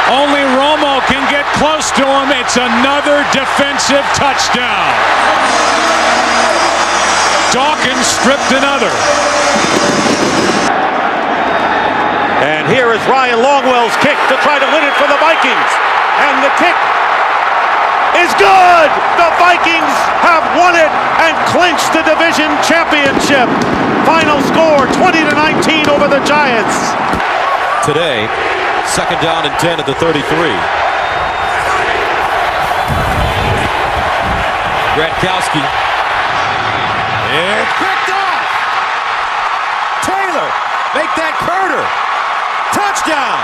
Only Romo can get close to him. It's another defensive touchdown. Dawkins stripped another. And here is Ryan Longwell's kick to try to win it for the Vikings. And the kick is good! The Vikings have won it and clinched the division championship. Final score 20-19 over the Giants. Today, second down and 10 at the 33. Gronkowski. It's picked off. Taylor, make that Carter. Touchdown.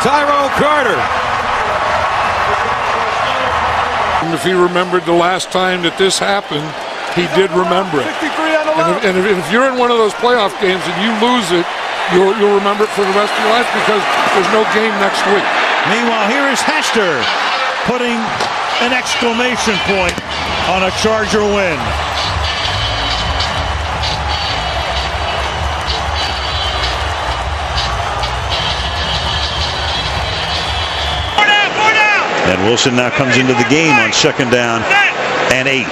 Tyrone Carter. And if he remembered the last time that this happened, he did remember it. 63 on the left. And if you're in one of those playoff games and you lose it, you'll remember it for the rest of your life because there's no game next week. Meanwhile, here is Hester putting an exclamation point on a Charger win. And Wilson now comes into the game on second down and 8.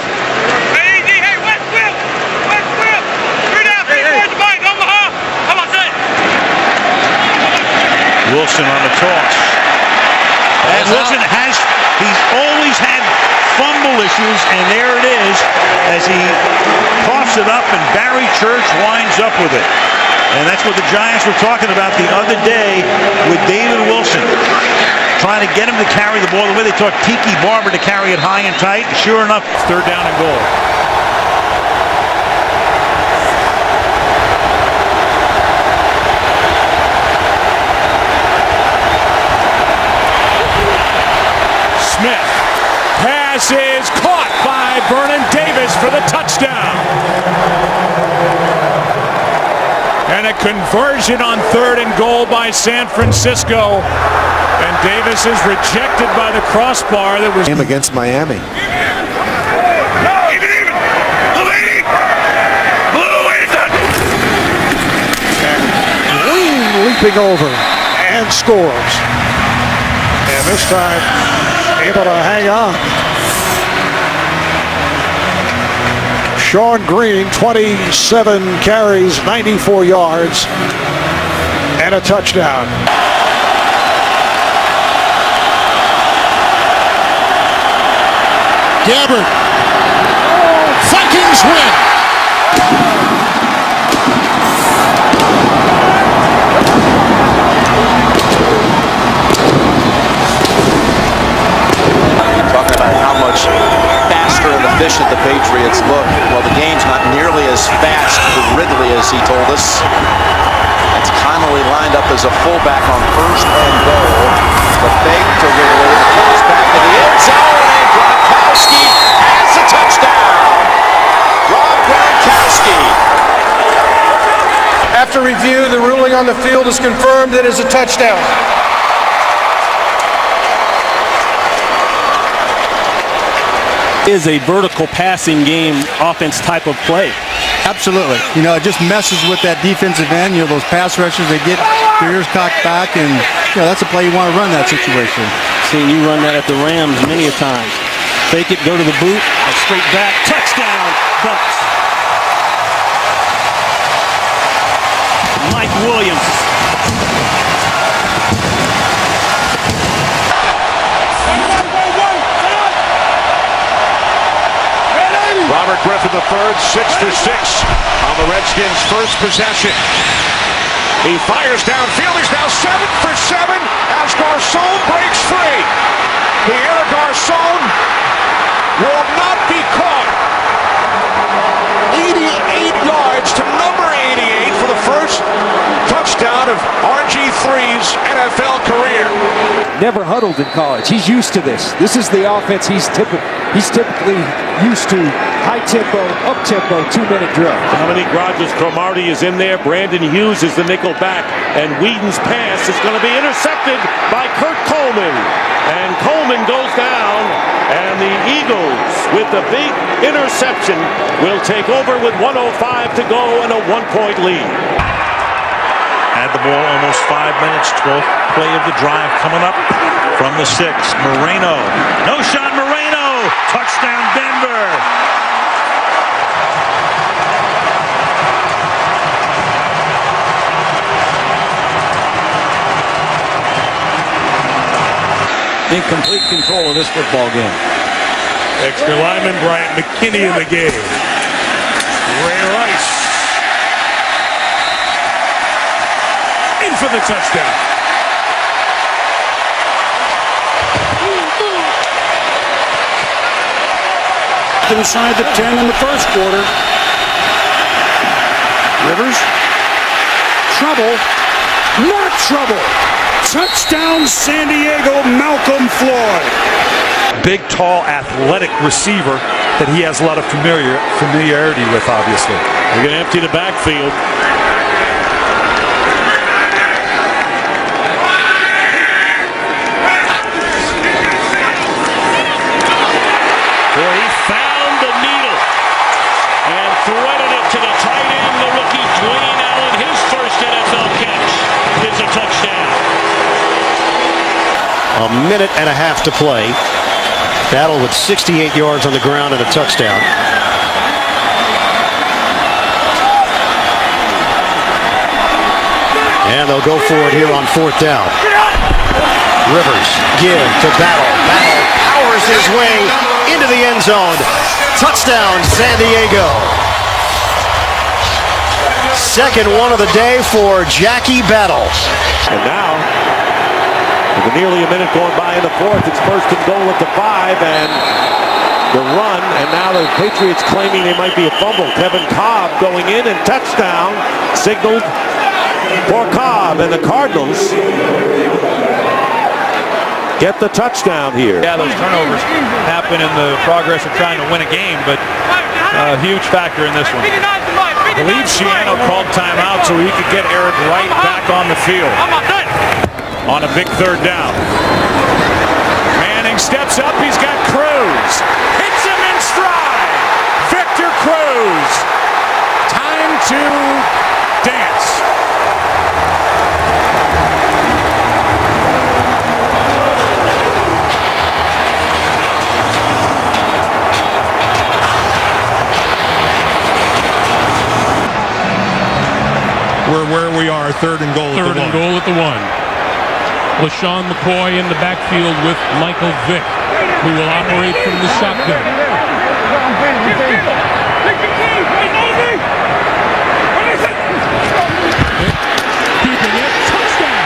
Wilson on the toss. And Wilson he's always had fumble issues, and there it is as he coughs it up, and Barry Church winds up with it. And that's what the Giants were talking about the other day with David Wilson. Trying to get him to carry the ball the way they taught Tiki Barber to carry it high and tight. Sure enough, third down and goal. Smith. Pass is caught by Vernon Davis for the touchdown. And a conversion on third and goal by San Francisco. And Davis is rejected by the crossbar that was against Miami. Leaping over and scores. And this time able to hang on. Sean Green, 27 carries, 94 yards, and a touchdown. Gabbard. Vikings win. Talking about how much faster and efficient the Patriots look. Well, the game's not nearly as fast for Ridley as he told us. It's Connolly lined up as a fullback on first and goal. The fake to Ridley. The pass back to the end zone. And Gronkowski has the touchdown. Rob Gronkowski. After review, the ruling on the field is confirmed. It is a touchdown. Is a vertical passing game offense type of play. Absolutely. You know, it just messes with that defensive end. You know, those pass rushers, they get their ears cocked back, and, you know, that's a play you want to run that situation. Seeing you run that at the Rams many a times. Fake it, go to the boot, straight back, touchdown, Bucks. Mike Williams. the third, 6-6 on the Redskins' first possession. He fires downfield. He's now 7 for 7 as Garcon breaks free. Pierre Garcon will not be caught. 88 yards to number 88 for the first touchdown of RG3's NFL career. Never huddled in college. He's used to this. This is the offense he's typically used to. High tempo, up tempo, 2-minute drill. Dominique Rodgers-Cromartie is in there. Brandon Hughes is the nickel back. And Whedon's pass is going to be intercepted by Kurt Coleman. And Coleman goes down. And the Eagles, with the big interception, will take over with 1:05 to go and a 1-point lead. Had the ball almost 5 minutes. 12th play of the drive coming up from the 6. Moreno. No shot, Moreno. Touchdown, Denver. In complete control of this football game. Extra lineman Bryant McKinney in the game. Ray Rice in for the touchdown. Inside the 10 in the first quarter. Rivers. Trouble. Not trouble. Touchdown, San Diego, Malcolm Floyd. Big, tall, athletic receiver that he has a lot of familiarity with, obviously. They're going to empty the backfield. Boy, he found the needle and threaded it to the tight end, the rookie Dwayne Allen. His first NFL catch is a touchdown. A minute and a half to play. Battle with 68 yards on the ground and a touchdown. And they'll go for it here on 4th down. Rivers give to Battle. Battle powers his way into the end zone. Touchdown, San Diego. Second one of the day for Jackie Battle. And now, with nearly a minute going by in the fourth, it's 1st and goal at the 5, and the run, and now the Patriots claiming they might be a fumble. Kevin Cobb going in and touchdown, signaled for Cobb, and the Cardinals get the touchdown here. Yeah, those turnovers happen in the progress of trying to win a game, but a huge factor in this one. I believe Shiano called timeout so he could get Eric Wright back on the field on a big 3rd down. Manning steps up. He's got Cruz. Hits him in stride. Victor Cruz. Time to dance. We're where we are, 3rd and goal. 3rd and goal at the 1. LaShawn McCoy in the backfield with Michael Vick, who will operate from the shotgun. Keeping it, touchdown!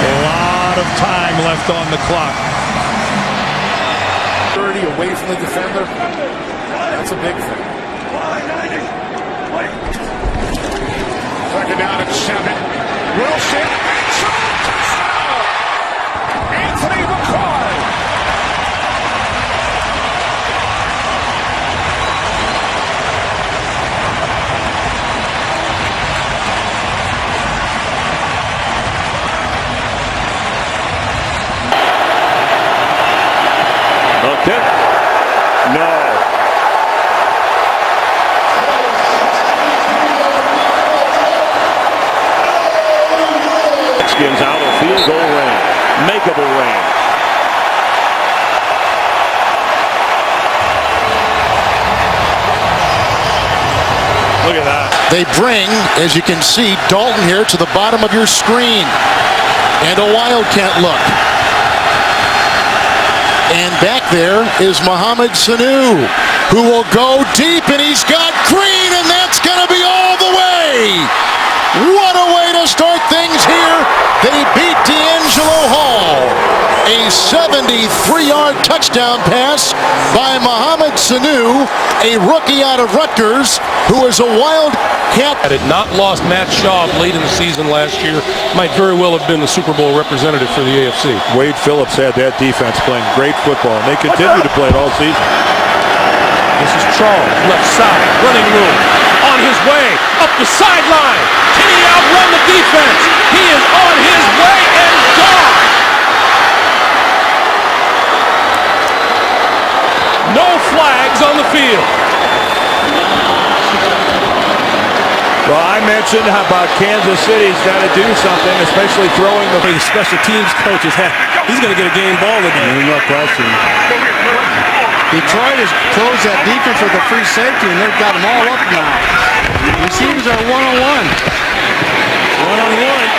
A lot of time left on the clock. 30 away from the defender. That's a big thing. 2nd down and 7. Wilson. Touchdown! Anthony McCoy. Okay. No. Redskins out of field goal range. Makeable range. Look at that. They bring, as you can see, Dalton here to the bottom of your screen. And a wildcat look. And back there is Mohamed Sanu, who will go deep, and he's got Green, and that's going to be all the way. What a way to start things here. They beat D'Angelo Hall. A 73-yard touchdown pass by Mohamed Sanu, a rookie out of Rutgers, who is a wildcat. Had it not lost Matt Schaub late in the season last year, might very well have been the Super Bowl representative for the AFC. Wade Phillips had that defense playing great football, and they continue to play it all season. This is Charles, left side, running room, on his way, up the sideline. Can he outrun the defense? He is on his way and gone. No flags on the field. Well, I mentioned how about Kansas City's got to do something, especially throwing the special teams coaches. He's going to get a game ball today. No question. Detroit has closed that defense with a free safety, and they've got them all up now. Receivers are one-on-one. One-on-one.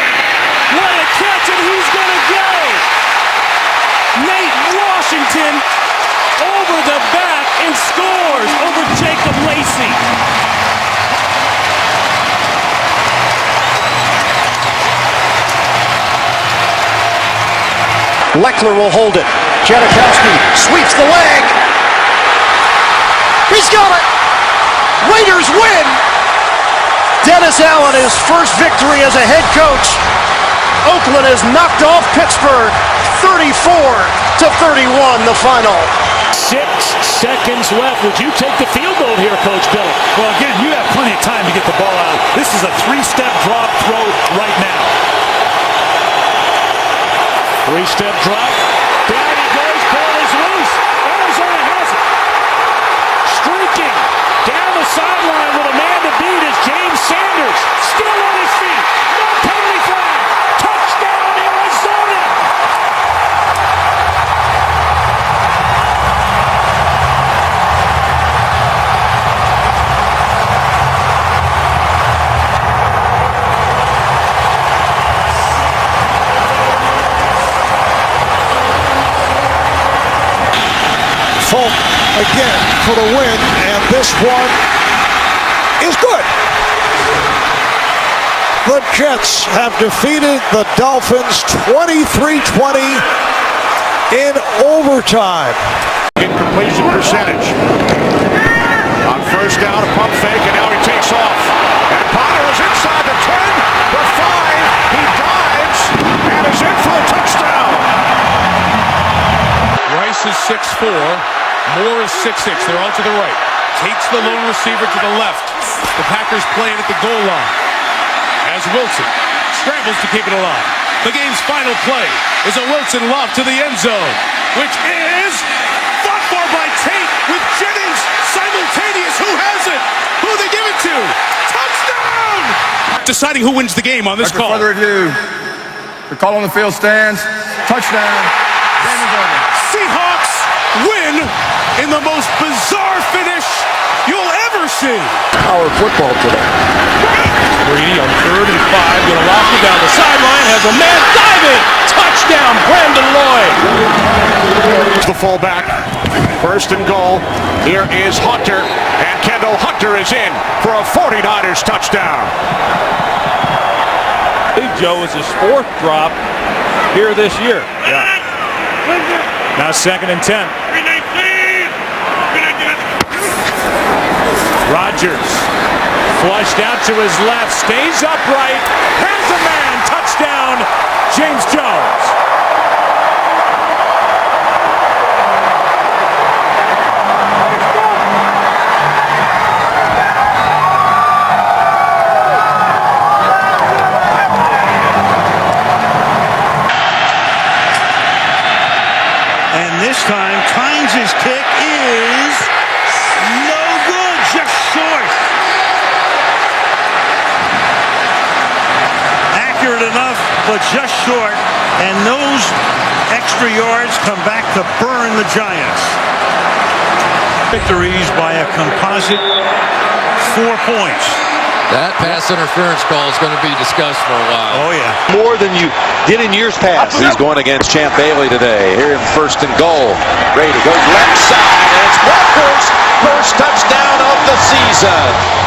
What a catch, and he's going to go! Nate Washington over the back and scores over Jacob Lacey. Leckler will hold it. Janikowski sweeps the leg. He's got it. Raiders win. Dennis Allen, his first victory as a head coach. Oakland has knocked off Pittsburgh 34-31 the final. 6 seconds left. Would you take the field goal here, Coach Bill? Well, again, you have plenty of time to get the ball out. This is a 3-step drop throw right now. 3-step drop. Down he goes. Ball is loose. Arizona has it. Streaking down the sideline with a man to beat is James Sanders. Still on his feet. No penalty flag. Touchdown, Arizona. Folk again for the win, and this one is good. The Jets have defeated the Dolphins 23-20 in overtime. Incompletion percentage. On first down, a pump fake, and now he takes off. And Potter is inside the 10, the 5. He dives and is in for a touchdown. Rice is 6'4". Moore is 6'6". They're on to the right. Takes the lone receiver to the left. The Packers playing at the goal line. As Wilson scrambles to keep it alive. The game's final play is a Wilson lob to the end zone, which is fought for by Tate with Jennings simultaneous. Who has it? Who they give it to? Touchdown! Deciding who wins the game on this call. Further review. The call on the field stands. Touchdown. Game is over. Seahawks win in the most bizarre finish you'll ever see. Power football today. Brady on 3rd and 5, gonna lock it down the sideline, has a man diving. Touchdown, Brandon Lloyd. The fullback, 1st and goal. Here is Hunter, and Kendall Hunter is in for a 49ers touchdown. Big Joe is his 4th drop here this year. Yeah. Now 2nd and 10. Rodgers flushed out to his left, stays upright, has a man, touchdown, James Jones. And this time, Kynes' kick is no good, just short. Accurate enough, but just short. And those extra yards come back to burn the Giants. Victories by a composite 4 points. That pass interference call is going to be discussed for a while. Oh, yeah. More than you did in years past. He's going against Champ Bailey today. Here in 1st and goal. Brady goes left side, and it's Walker's first touchdown of the season.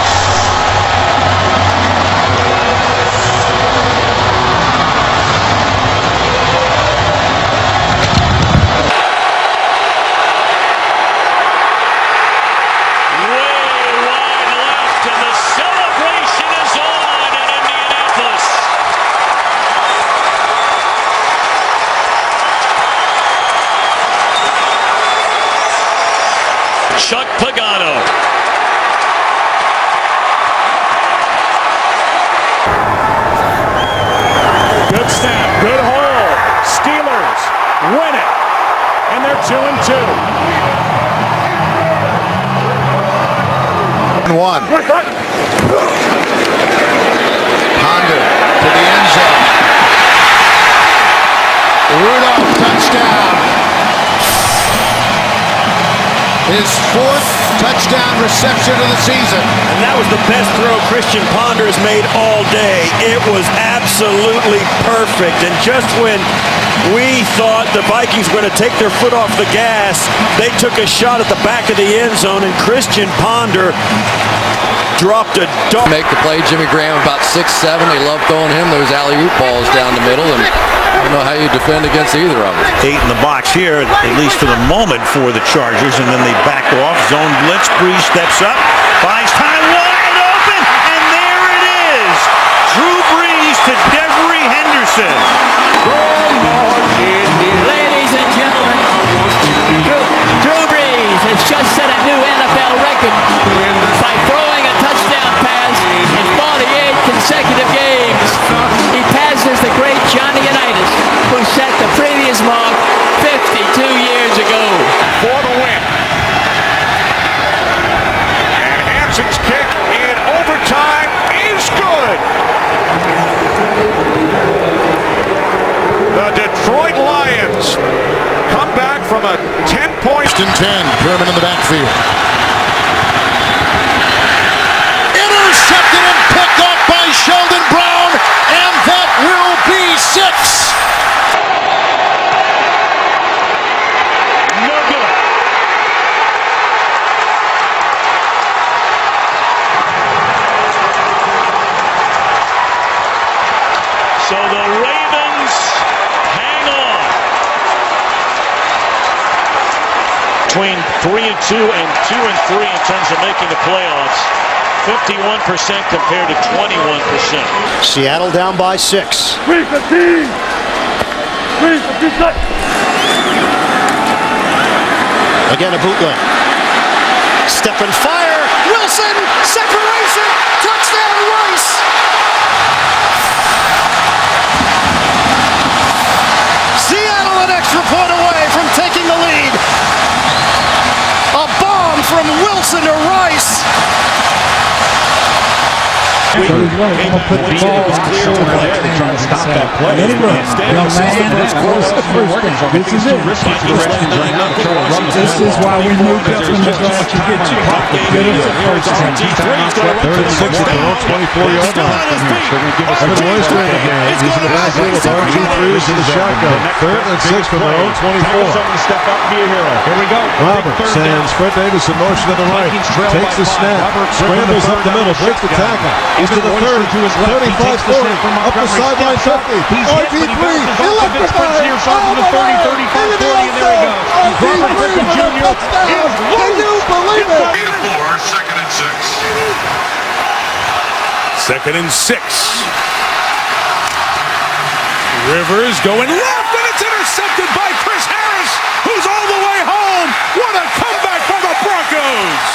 Chuck Pagano. Good snap, good hold. Steelers win it, and they're 2-2. 1. Ponder to the end zone. Rudolph touchdown. His 4th touchdown reception of the season. And that was the best throw Christian Ponder has made all day. It was absolutely perfect. And just when we thought the Vikings were going to take their foot off the gas, they took a shot at the back of the end zone, and Christian Ponder dropped a dart. Make the play, Jimmy Graham about 6'7". They love throwing him those alley-oop balls down the middle, and I don't know how you defend against either of them. 8 in the box here, at least for the moment, for the Chargers, and then they back off. Zone blitz. Breeze steps up, buys time, wide open, and there it is. Drew Brees to Devery Henderson. Ladies and gentlemen, Drew Brees has just set a new NFL record by throwing a touchdown pass in 48 consecutive games. He passes the great Johnny Unitas, who set the previous mark 52 years ago. For the win. And Hanson's kick in overtime is good. The Detroit Lions come back from a 10-point. 10, German in the backfield. Intercepted and picked up by Sheldon Brown, and that will be 6. No good. So the Ravens hang on. Between 3-2 and 2-3 in terms of making the playoffs. 51% compared to 21%. Seattle down by 6. Again, a bootleg. Step and fire. Wilson, separation, touchdown, Rice. Seattle an extra point away from taking the lead. A bomb from Wilson to Rice. So he's really going to put the ball on someone else to try to stop that play. Young man, that was the first thing. This is it. This is why we moved up in the draft to get you. Get us the first time. 3rd and 6 at their own 24-yard line. They're going to give us a choice right here. He's in the backfield with RG3s in the shotgun. 3rd and 6 from their own 24. Step up, be a hero. Here we go. Robert sends Fred Davis in motion to the right. Takes the snap. Scrambles up the middle. Breaks the tackle. He's to the 30, 35-40, up the sideline 50. RG3, electrifying. On the 30, 35-40, and there he goes. Robert Griffin Jr. Can you believe it? 2nd and 6. 2nd and 6. Rivers going left, and it's intercepted by Chris Harris, who's all the way home. What a comeback for the Broncos.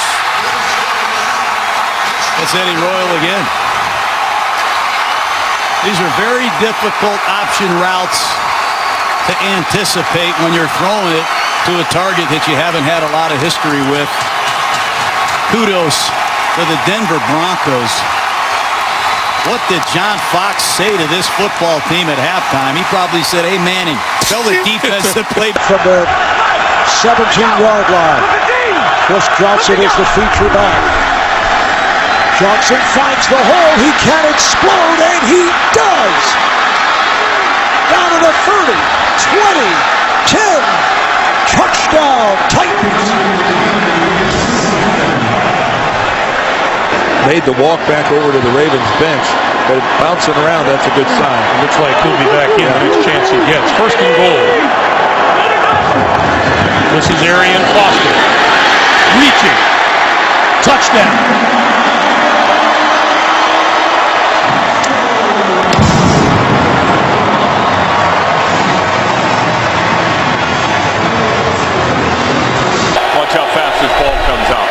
That's Eddie Royal again. These are very difficult option routes to anticipate when you're throwing it to a target that you haven't had a lot of history with. Kudos to the Denver Broncos. What did John Fox say to this football team at halftime? He probably said, "Hey, Manning, tell the defense to play from the 17-yard line." Chris Johnson is the feature back. Johnson finds the hole. He can explode, and he does. Down to the 30, 20, 10. Touchdown, Titans. Made the walk back over to the Ravens bench, but bouncing around, that's a good sign. It looks like he'll be back in the next chance he gets. First and goal. This is Arian Foster. Reaching. Touchdown. Watch how fast this ball comes out.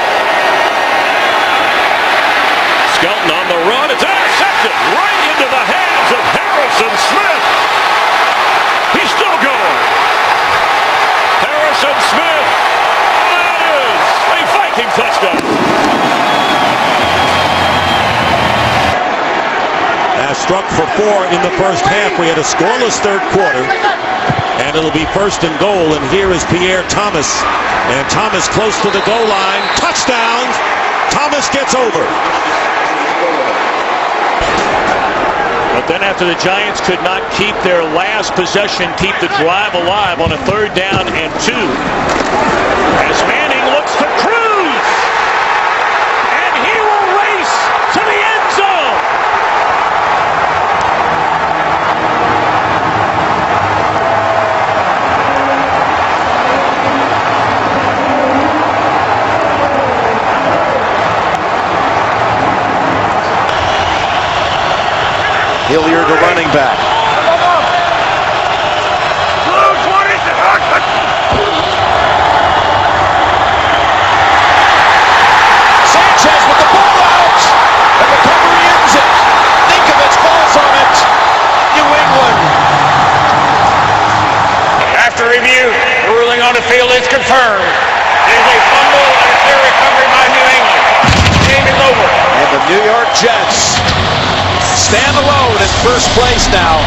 Skelton on the run. It's intercepted right into the hands of Harrison Smith. He's still going. Harrison Smith. That is a Viking touchdown. Struck for 4 in the first half. We had a scoreless third quarter, and it'll be first and goal. And here is Pierre Thomas, and Thomas close to the goal line. Touchdown! Thomas gets over. But then after the Giants could not keep their last possession, keep the drive alive on a 3rd down and 2, as Manning looks to cruise, and he will race to the end zone. Hilliard, the running back. Sanchez with the ball out, and recovery ends it. Ninkovich falls on it. New England. After review, the ruling on the field is confirmed. It is a fumble and a clear recovery by New England. Game is over. And the New York Jets stand alone in first place now.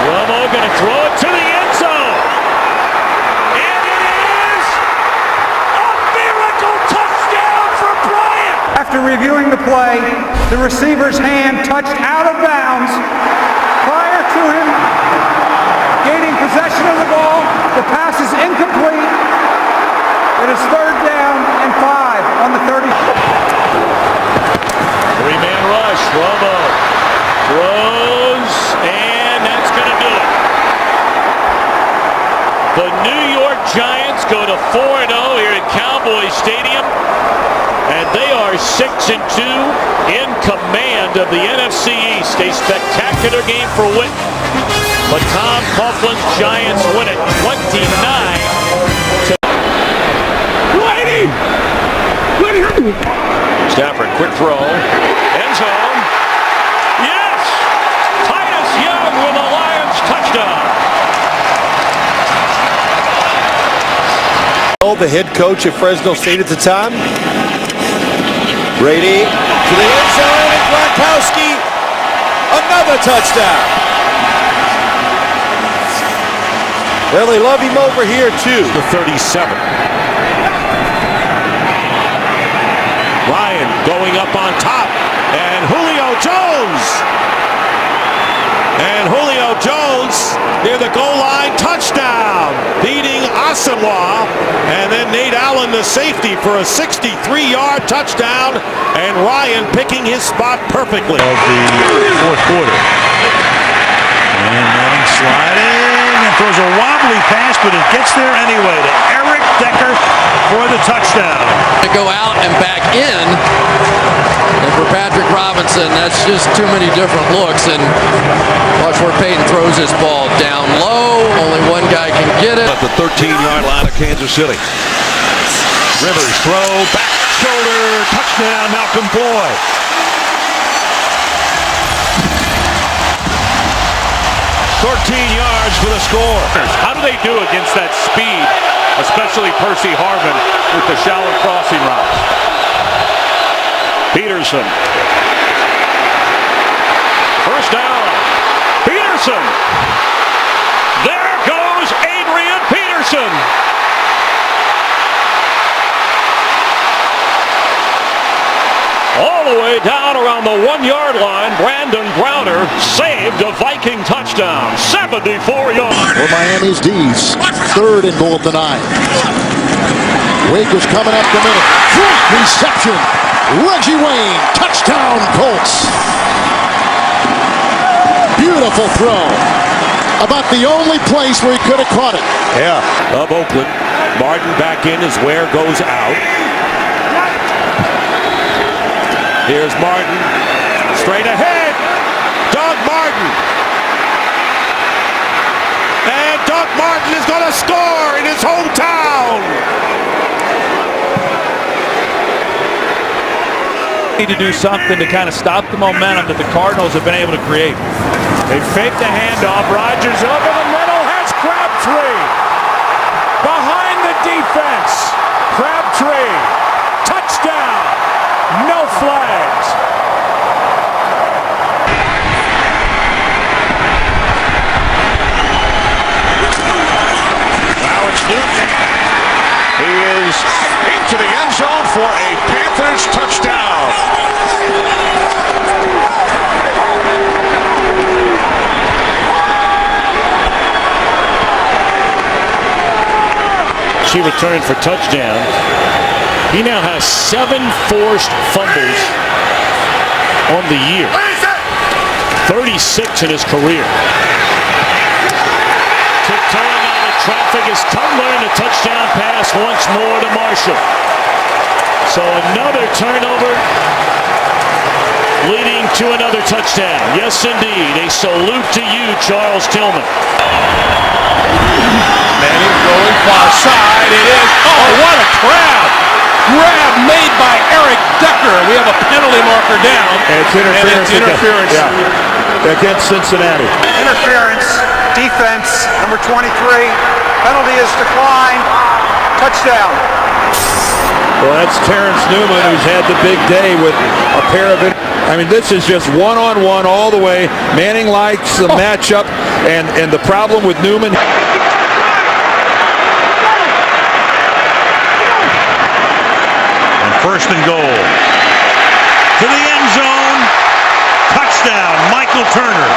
Romo going to throw it to the end zone. And it is a miracle touchdown for Bryant. After reviewing the play, the receiver's hand touched out of bounds. Prior to him gaining possession of the ball, the pass is incomplete. It is 3rd down and 5 on the 30. 3-man rush. Romo throws, and that's going to do it. The New York Giants go to 4-0 here at Cowboy Stadium, and they are 6-2 in command of the NFC East. A spectacular game for Witten, but Tom Coughlin's Giants win it 29-. Stafford, quick throw, end zone. Yes! Titus Young with a Lions touchdown. The head coach at Fresno State at the time. Brady to the end zone, and Gronkowski, another touchdown. Well, they love him over here too. The 37. Ryan going up on top, and Julio Jones. And Julio Jones near the goal line, touchdown, beating Asamoah. And then Nate Allen, the safety, for a 63-yard touchdown, and Ryan picking his spot perfectly. Of the fourth quarter. And Manning sliding and throws a wobbly pass, but it gets there anyway to Eric Decker for the touchdown. To go out and back in, and for Patrick Robinson, that's just too many different looks. And watch where Peyton throws his ball down low. Only one guy can get it. At the 13-yard line of Kansas City. Rivers throw, back shoulder, touchdown, Malcolm Floyd. 13 yards for the score. How do they do against that speed, especially Percy Harvin with the shallow crossing routes? Peterson. First down. Peterson. There goes Adrian Peterson. all the way down around the 1-yard line. Brandon Browner saved a Viking touchdown. 74 yards. For Miami's D's. 3rd and goal at the 9. Wake is coming up the middle. Great reception. Reggie Wayne. Touchdown, Colts. Beautiful throw. About the only place where he could have caught it. Yeah. Of Oakland. Martin back in as Ware goes out. Here's Martin. Straight ahead. Doug Martin. And Doug Martin is going to score in his hometown. Need to do something to kind of stop the momentum that the Cardinals have been able to create. They fake the handoff. Rodgers over the middle. Has Crabtree. Behind the defense. Crabtree. Touchdown. No flags. Now it's Newton. He is into the end zone for a Panthers touchdown. She returned for touchdown. He now has 7 forced fumbles on the year. 36 in his career. Tiptoeing out of traffic is Cutler, and a touchdown pass once more to Marshall. So another turnover leading to another touchdown. Yes, indeed. A salute to you, Charles Tillman. Manning going far side. It is. Oh, what a grab! Grab made by Eric Decker. We have a penalty marker down. And it's interference. Against Cincinnati. Interference, defense, number 23. Penalty is declined. Touchdown. Well, that's Terrence Newman, who's had the big day with a pair of it. I mean, this is just one-on-one all the way. Manning likes the matchup, and the problem with Newman. First and goal. To the end zone. Touchdown, Michael Turner.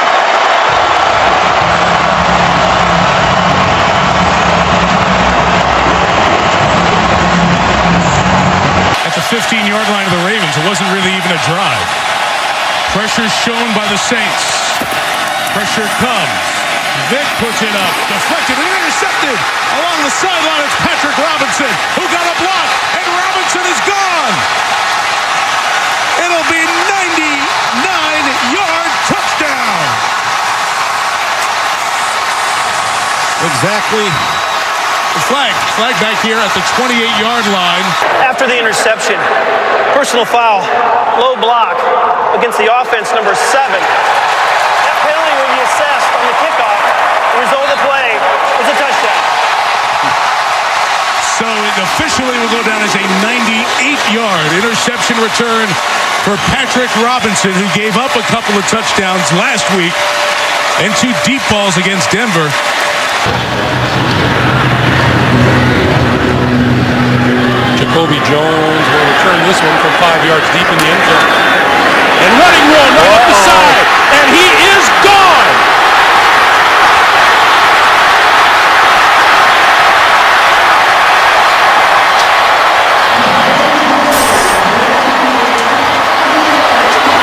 At the 15-yard line of the Ravens, it wasn't really even a drive. Pressure shown by the Saints. Pressure comes. Vic puts it up. Deflected and intercepted. Along the sideline, it's Patrick Robinson, who got a block, and Robinson is gone. It'll be 99-yard touchdown. Exactly. Flag back here at the 28-yard line. After the interception, personal foul, low block against the offense, number 7. That penalty will be assessed on the kickoff. The result of the play is a touchdown. So it officially will go down as a 98-yard interception return for Patrick Robinson, who gave up a couple of touchdowns last week and 2 deep balls against Denver. Jacoby Jones will return this one from 5 yards deep in the end zone. And running one right up the side. And he is gone.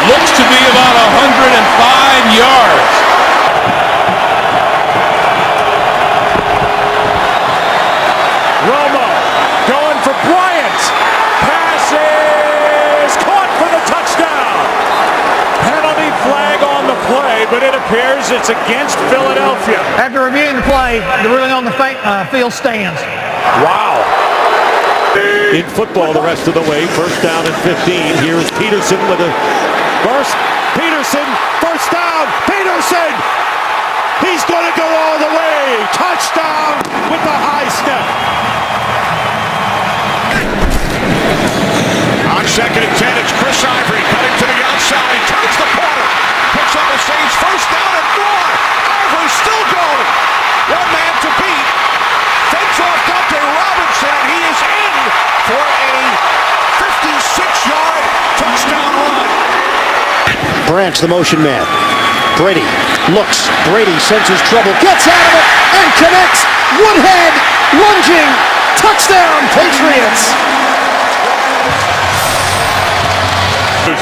Looks to be about 105 yards. Romo going for Bryant. Pass is caught for the touchdown. Penalty flag on the play, but it appears it's against Philadelphia. After reviewing the play, the ruling on the field stands. Wow. In football the rest of the way. First down and 15. Here is Peterson with a burst. Peterson, first down. Peterson. He's going to go all the way. Touchdown with the high step. On 2nd and 10, it's Chris Ivory cutting to the outside. He turns the corner. Picks up the Saints. First down and more. Ivory still going. One man to beat. Fakes off Dante Robinson. He is in for a 56-yard touchdown Branch, the motion man. Brady looks. Brady senses trouble. Gets out of it and connects. Woodhead lunging. Touchdown, Patriots.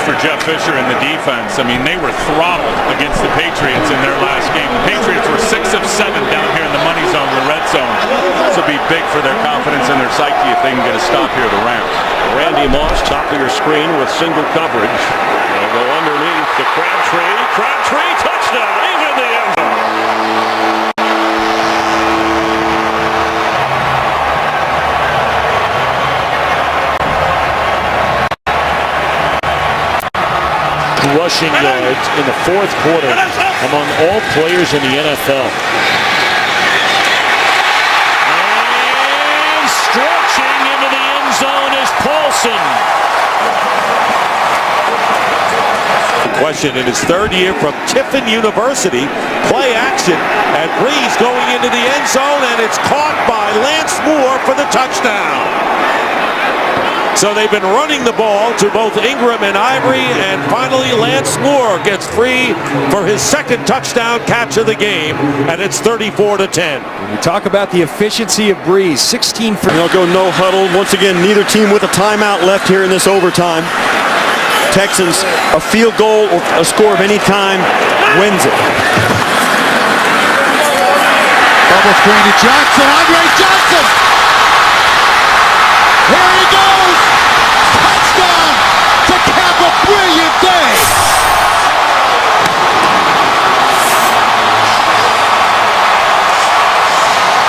For Jeff Fisher and the defense, I mean, they were throttled against the Patriots in their last game. The Patriots were 6 of 7 down here in the money zone, the red zone. This will be big for their confidence and their psyche if they can get a stop here at the Rams. Randy Moss, top of your screen with single coverage. They'll go underneath to Crabtree. Crabtree, touchdown, he's in the end zone. Rushing yards in the fourth quarter among all players in the NFL. And stretching into the end zone is Paulson. Question in his third year from Tiffin University. Play action, and Breeze going into the end zone, and it's caught by Lance Moore for the touchdown. So they've been running the ball to both Ingram and Ivory, and finally Lance Moore gets free for his second touchdown catch of the game, and it's 34-10. We talk about the efficiency of Breeze, 16 for... They'll go no huddle. Once again, neither team with a timeout left here in this overtime. Texans, a field goal or a score of any kind wins it. Double screen to Johnson. Andre Johnson. Here he goes. Touchdown to cap a brilliant day.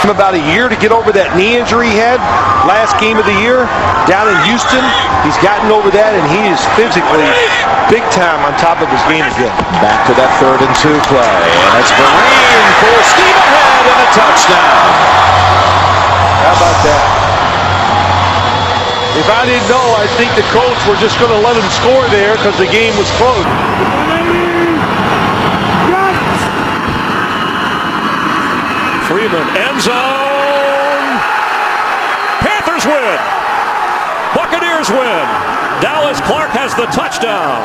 About a year to get over that knee injury he had last game of the year down in Houston. He's gotten over that, and he is physically big time on top of his game again. Back to that 3rd and 2 play, and it's Vereen for Steve ahead and a touchdown. How about that? If I didn't know, I think the Colts were just going to let him score there because the game was close. Freeman, end zone. Panthers win. Buccaneers win. Dallas Clark has the touchdown.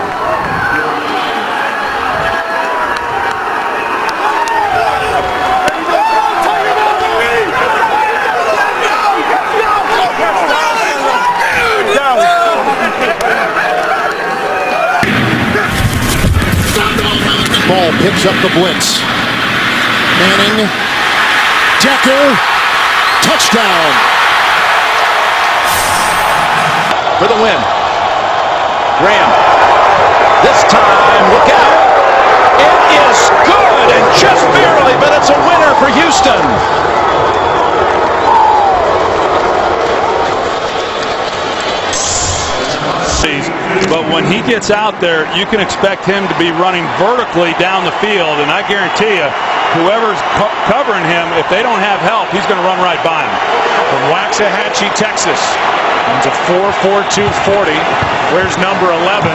Ball picks up the blitz. Manning. Decker, touchdown. For the win. Graham. This time, look out. It is good, and just barely, but it's a winner for Houston. But when he gets out there, you can expect him to be running vertically down the field, and I guarantee you, whoever's covering him, if they don't have help, he's going to run right by him. From Waxahachie, Texas, into 4.42 40. Where's number 11?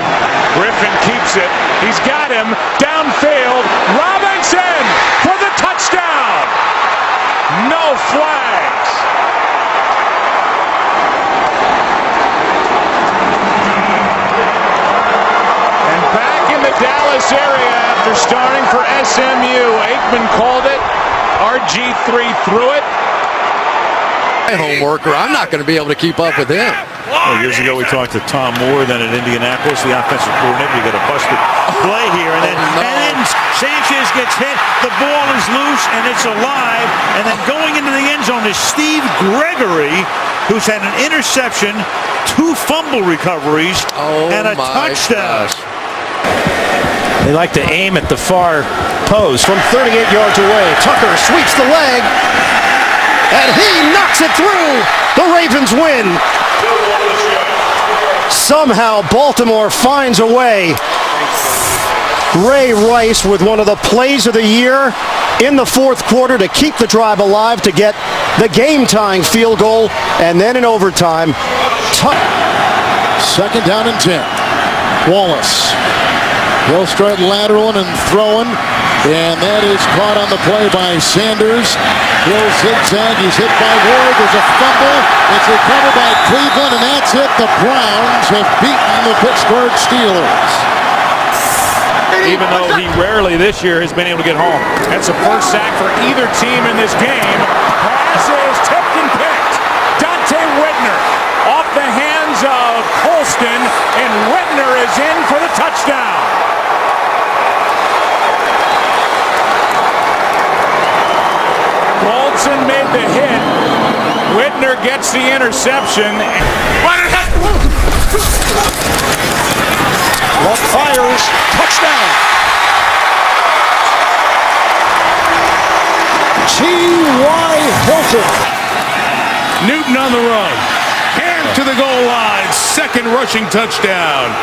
Griffin keeps it. He's got him downfield. Robinson for the touchdown. No flags. And back in the Dallas area after starting for SMU. Aikman called it. RG3 threw it. Homework, or I'm not going to be able to keep up with him. Well, years ago, we talked to Tom Moore, then at Indianapolis, the offensive coordinator. We got a busted play here, and then Sanchez gets hit. The ball is loose, and it's alive. And then going into the end zone is Steve Gregory, who's had an interception, 2 fumble recoveries, and a touchdown. Gosh. They like to aim at the far post. From 38 yards away, Tucker sweeps the leg, and he knocks it through. The Ravens win. Somehow Baltimore finds a way. Ray Rice with one of the plays of the year in the fourth quarter to keep the drive alive, to get the game-tying field goal, and then in overtime. Second down and 10. Wallace. He'll start lateraling and throwing, and that is caught on the play by Sanders. He'll zigzag. He's hit by Ward. There's a fumble. It's recovered by Cleveland, and that's it. The Browns have beaten the Pittsburgh Steelers. even though he rarely this year has been able to get home. That's a first sack for either team in this game. Pass is tipped and picked. Dante Whitner off the hands of Colston, and Whitner is in for the touchdown. Colson made the hit. Whitner gets the interception. Luck fires. Touchdown. T.Y. Hilton. Newton on the run. Hand to the goal line. Second rushing touchdown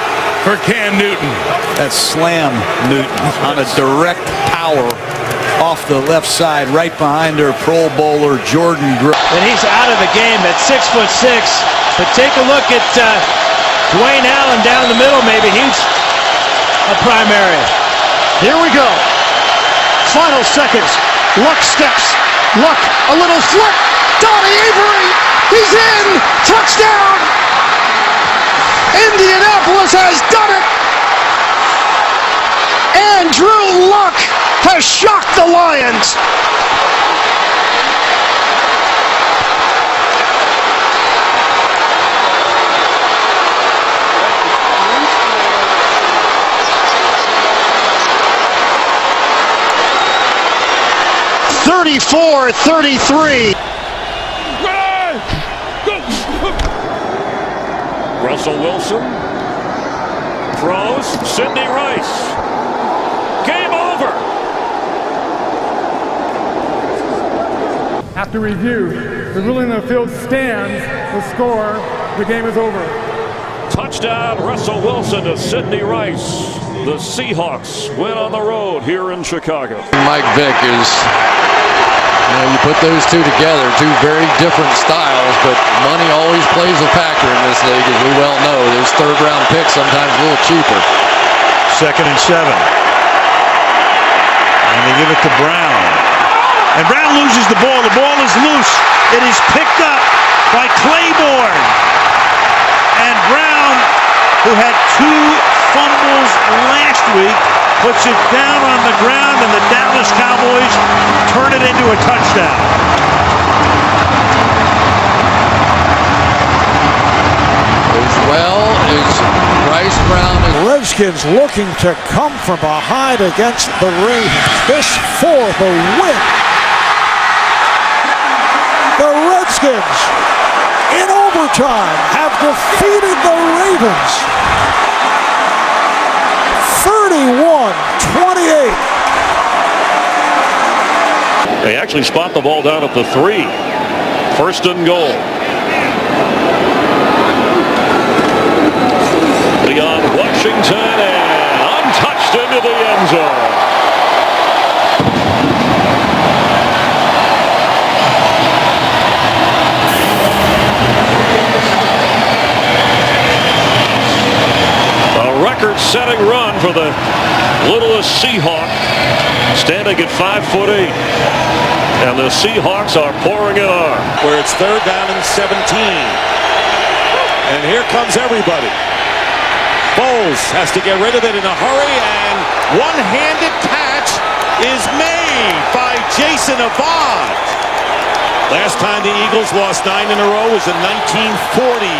for Cam Newton. That slam Newton on a direct power off the left side, right behind their Pro Bowler Jordan Gross. And he's out of the game at 6'6". But take a look at Dwayne Allen down the middle. Maybe he's a primary. Here we go. Final seconds. Luck steps. Luck, a little flip. Donnie Avery, he's in. Touchdown. Indianapolis has done it. Andrew Luck has shocked the Lions. (34-33). Russell Wilson throws. Sidney Rice. Game over. After review, the ruling of the field stands. The score, the game is over. Touchdown, Russell Wilson to Sidney Rice. The Seahawks win on the road here in Chicago. Mike Vick is, you put those two together, two very different styles, but money always plays a factor in this league, as we well know. Those third-round picks sometimes a little cheaper. 2nd and 7. And they give it to Brown. And Brown loses the ball. The ball is loose. It is picked up by Claiborne. And Brown, who had 2 fumbles last week, puts it down on the ground, and the Dallas Cowboys turn it into a touchdown. As well as Bryce Brown. Redskins looking to come from behind against the Ravens. This for the win. The Redskins, in overtime, have defeated the Ravens. 31-28. They actually spot the ball down at the 3. 1st and goal. Leon Washington and untouched into the end zone. A record-setting run for the littlest Seahawk, standing at 5'8". And the Seahawks are pouring it on. Where it's 3rd down and 17. And here comes everybody. Bowles has to get rid of it in a hurry, and one-handed catch is made by Jason Abad. Last time the Eagles lost 9 in a row was in 1940.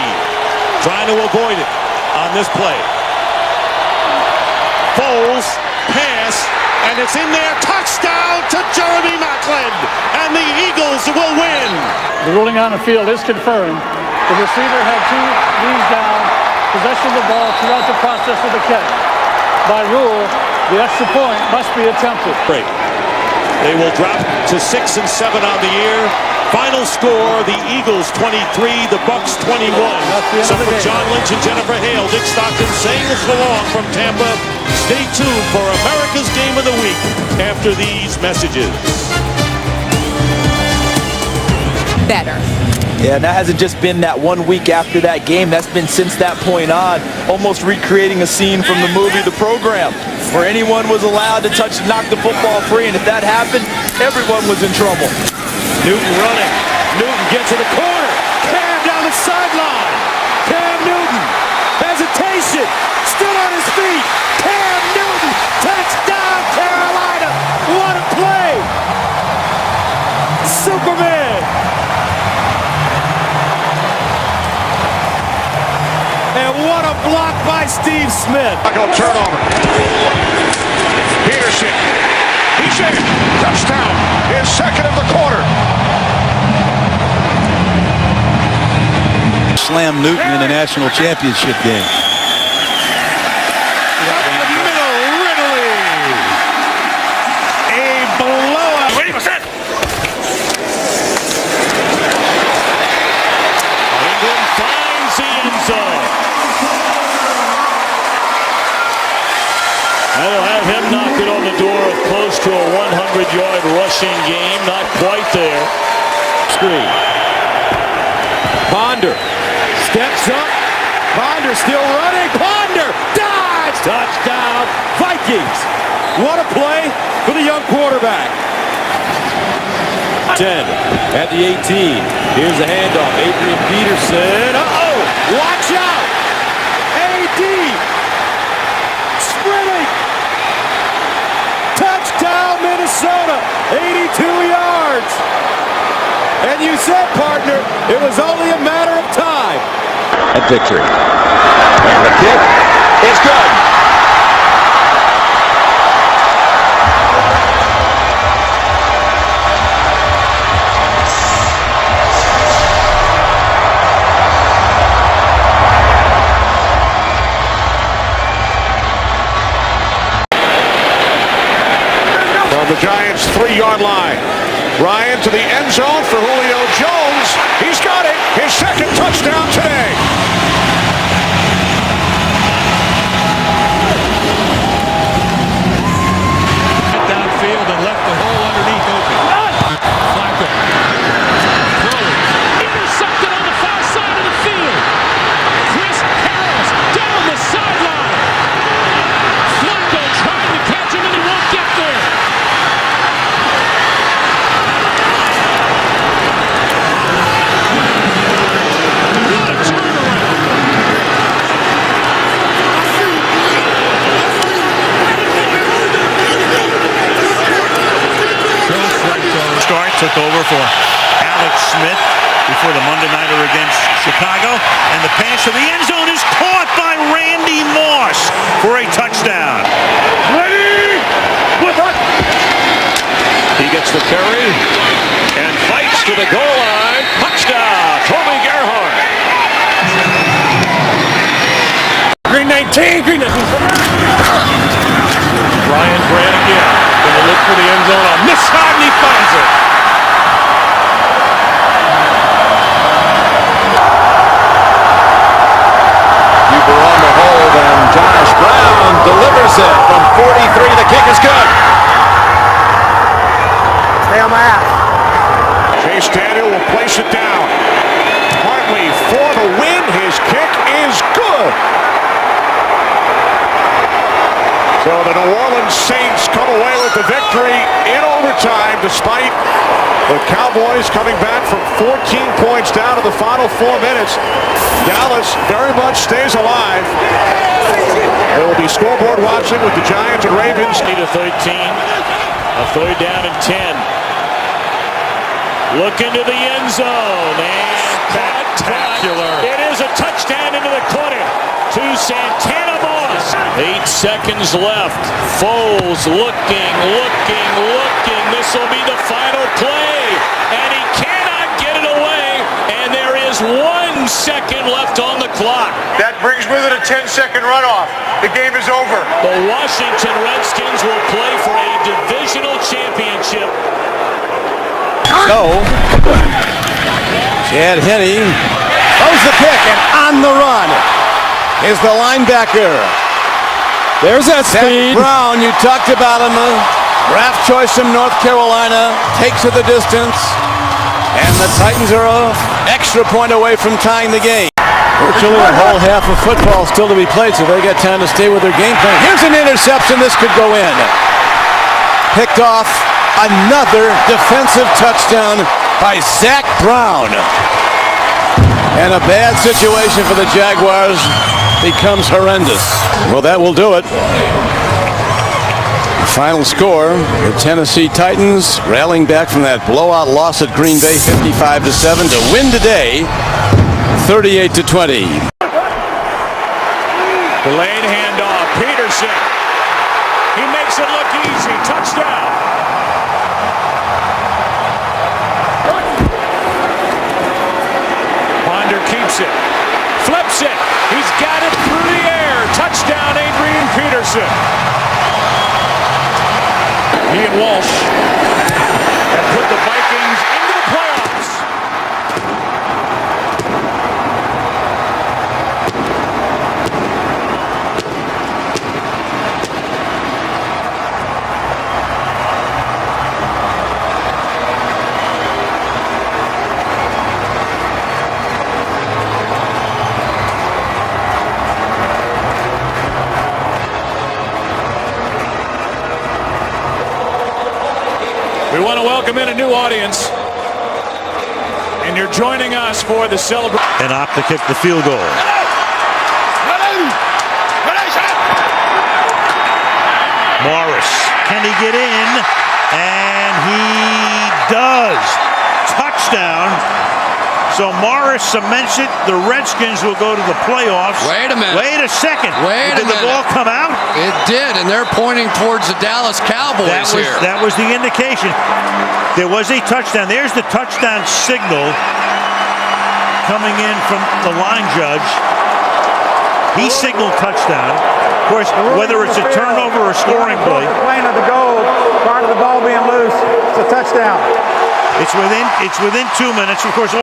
Trying to avoid it on this play. Bowles, pass, and it's in there. Touchdown to Jeremy Maclin, and the Eagles will win. The ruling on the field is confirmed. The receiver had 2 knees down, possession of the ball throughout the process of the catch. By rule, the extra point must be attempted. Great. They will drop to 6 and 7 on the year. Final score, the Eagles 23, the Bucks 21. So for John Lynch and Jennifer Hale, Dick Stockton saying so long from Tampa. Stay tuned for America's Game of the Week after these messages. Better. Yeah, and that hasn't just been that 1 week after that game. That's been since that point on, almost recreating a scene from the movie The Program, where anyone was allowed to touch and knock the football free, and if that happened, everyone was in trouble. Newton running. Newton gets to the corner. Cam down the sideline. Cam Newton. Hesitation. Still on his feet. Cam Newton. blocked by Steve Smith. Turnover. Peterson. He's in. Touchdown. His second of the quarter. Slam Newton in a national championship game. That'll have him knocking on the door of close to a 100-yard rushing game. Not quite there. Screen. Ponder steps up. Ponder still running. Ponder dives. Touchdown, Vikings. What a play for the young quarterback. 10 at the 18. Here's a handoff. Adrian Peterson. Uh-oh. Watch out. AD. Sprinting. Touchdown, Minnesota. 82 yards. And you said, partner, it was only a matter of time. A victory. And the kick is good. The Giants' 3-yard line. Ryan to the end zone for Julio Jones. He's got it. His second touchdown today. Downfield and left the hole underneath open. Flacco. Throwing. Intercepted on the far side of the field. Chris Harris down the sideline. Flacco trying to catch him and he won't get there. Took over for Alex Smith before the Monday nighter against Chicago. And the pass to the end zone is caught by Randy Moss for a touchdown. Ready? He gets the carry and fights to the goal line. Touchdown, Toby Gerhardt. Green 19. Green 19. Ryan Grant again. Gonna look for the end zone on this side and he finds it. On the hold, and Josh Brown delivers it from 43. The kick is good. Stay on my ass. Chase Daniel will place it down. Hartley for the win. His kick is good. So the New Orleans Saints come away with the victory in overtime despite the Cowboys coming back from 14 points down to the final 4 minutes. Dallas very much stays alive. There will be scoreboard watching with the Giants and Ravens. Need a 13. A third down and 10. Look into the end zone. And spectacular. It is a touchdown into the corner to Santana Moss. 8 seconds left. Foles looking. This will be the final play. And he cannot get it away. And there is 1 second left on the clock. That brings with it a 10-second runoff. The game is over. The Washington Redskins will play for a divisional championship. So, Chad Henne throws the pick, and on the run is the linebacker. There's that speed. Zach Brown, you talked about him, draft choice from North Carolina, takes it the distance, and the Titans are an extra point away from tying the game. Virtually a whole half of football still to be played, so they got time to stay with their game plan. Here's an interception. This could go in. Picked off. Another defensive touchdown by Zach Brown. And a bad situation for the Jaguars becomes horrendous. Well, that will do it. Final score, the Tennessee Titans rallying back from that blowout loss at Green Bay 55-7 to win today 38-20. Delayed handoff. Peterson. He makes it look easy. Touchdown. Ponder keeps it. Flips it. He's got it through the air. Touchdown, Adrian Peterson. He and Walsh have put the Vikings into the playoffs. We want to welcome in a new audience, and you're joining us for the celebration. And opt to kick the field goal. Morris, can he get in? And he does. Touchdown. So Morris cements it. The Redskins will go to the playoffs. Wait a minute. Wait a second. Did the ball come out? It did, and they're pointing towards the Dallas Cowboys here. That was the indication. There was a touchdown. There's the touchdown signal coming in from the line judge. He signaled touchdown. Of course, whether it's a turnover or a scoring play. The plane of the goal prior to the ball being loose. It's a touchdown. It's within 2 minutes. Of course.